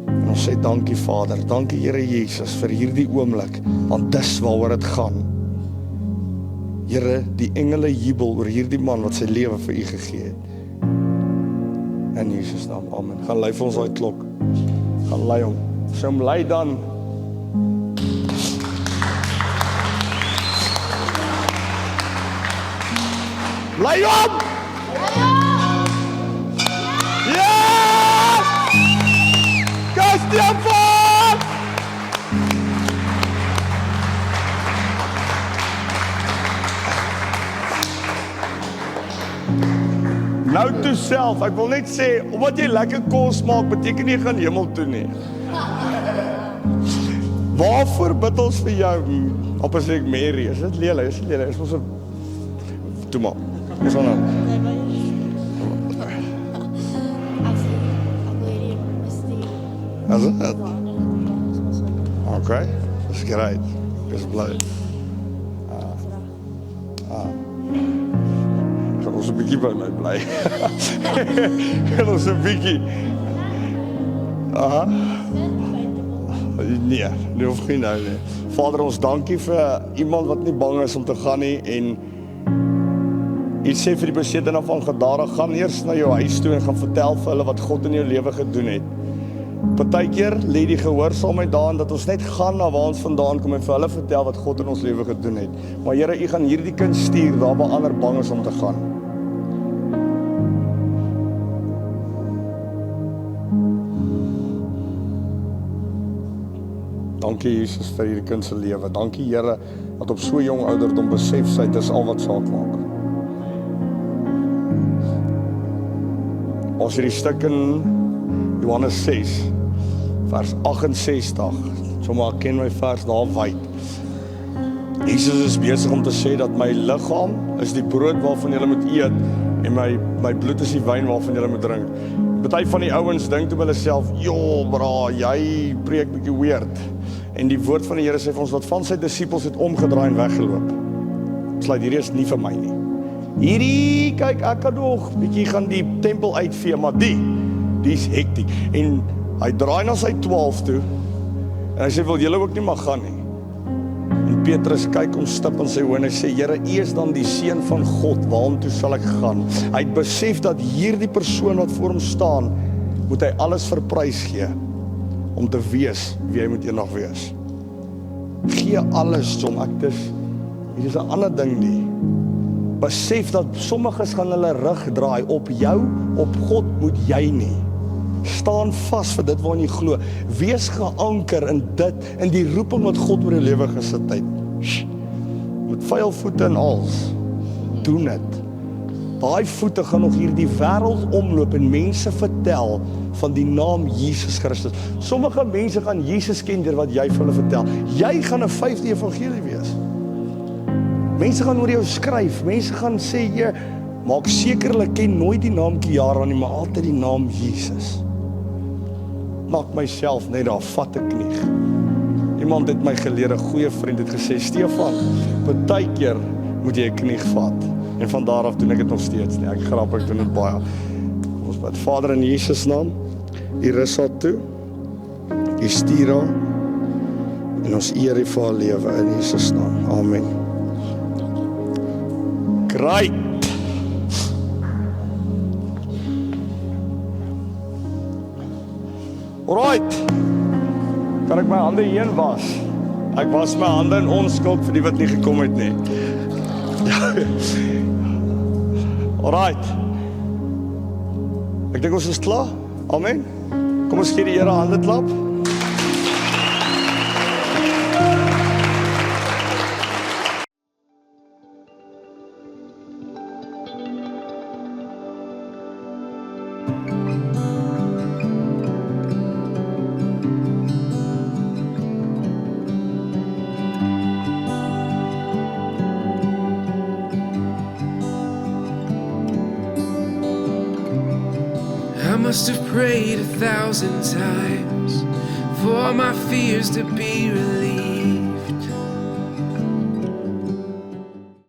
En ons sê dankie Vader, dankie Here Jesus vir hierdie oomblik, want dis waaroor dit gaan. Here, die engele jubel oor hierdie man wat sy lewe vir u gegee het. In Jesus naam, amen. Gaan lei vir ons daai klok. Gaan lei hom. Sê hom lei dan. Lei hom! Yes! jou vat! Nou toe self, ek wil net sê, omdat jy lekker kos maak, beteken nie jy gaan hemel toe nie. Waarvoor bid ons vir jou? Op as ek Mary, is dit lelik, is ons een... Toe maar, is ons nou? Is dit? Okay, dis great, dis blij. Gaan ons een bykie by my bly. Gaan ons een bykie. Aha. Nee, nie hoef nie nou nie. Vader, ons dankie vir iemand wat nie bang is om te gaan nie en jy sê vir die besetene van Gadara, gaan eers na jou huis toe en gaan vertel vir hulle wat God in jou lewe gedoen het. Partykeer lê die gehoorsaamheid daarin dat ons net gaan na waar ons vandaan kom en vir hulle vertel wat God in ons lewe gedoen het. Maar Here, U gaan hierdie kind stuur daar waar ander bang is om te gaan. Dankie Jesus vir hierdie kind se lewe. Dankie Here dat op so jong ouderdom besef sy dis al wat saak maak. Ons hierdie stuk in Johannes 6 vers 68, sommer ken my vers daar wyd. Jesus is besig om te sê dat my liggaam is die brood waarvan julle moet eet en my bloed is die wyn waarvan julle moet drink. Party van die ouens dink toe by hulle self, "Jo, bra, jy preek bietjie weird." En die woord van die Here sê vir ons wat van sy disippels het omgedraai en weggeloop. Sluit, hierdie is nie vir my nie. Hierdie, kyk, ek kan nog bietjie gaan die tempel uitvee, maar die is hektiek. En hy draai na sy 12 toe en hy sê, wil julle ook nie mag gaan nie. En Petrus kyk om stip in sy oë en hy sê, Here, U is dan die seun van God, waartoe sal ek gaan? Hy het besef dat hierdie persoon wat voor hom staan, moet hy alles vir prys gee om te wees wie hy moet eendag wees. Gee alles, John, hier is 'n ander ding nie. Besef dat sommiges gaan hulle rug draai op jou, op God moet jy nie. Staan vas vir dit waarin jy glo. Wees geanker in dit, in die roeping wat God oor jou lewe gesit het. Met vuil voete en als. Doen dit. Daai voete gaan nog hierdie wêreld omloop en mense vertel van die naam Jesus Christus. Sommige mense gaan Jesus ken deur wat jy vir hulle vertel. Jy gaan 'n 5de evangelie wees. Mense gaan oor jou skryf. Mense gaan sê, jy maak seker hulle ken nooit die naam Kiara nie, maar altyd die naam Jesus. Maak myself net daar, vat 'n knieg. Iemand het my geleer, 'n goeie vriend het gesê, Stefan, partykeer moet jy 'n knieg vat. En van daar af doen ek dit nog steeds nie. Ek grap, ek doen dit baie. Ons bid, Vader in Jesus naam, U rus haar toe, U stuur haar, en ons eer U vir haar lewe in Jesus naam. Amen. Great. Alright. Kan ek my hande heen was? Ek was my hande in onskuld vir die wat nie gekom het nie. Alright. Ek dink ons is klaar. Amen. Kom ons gee die Here 'n hande klap. I must have prayed 1,000 times for my fears to be released.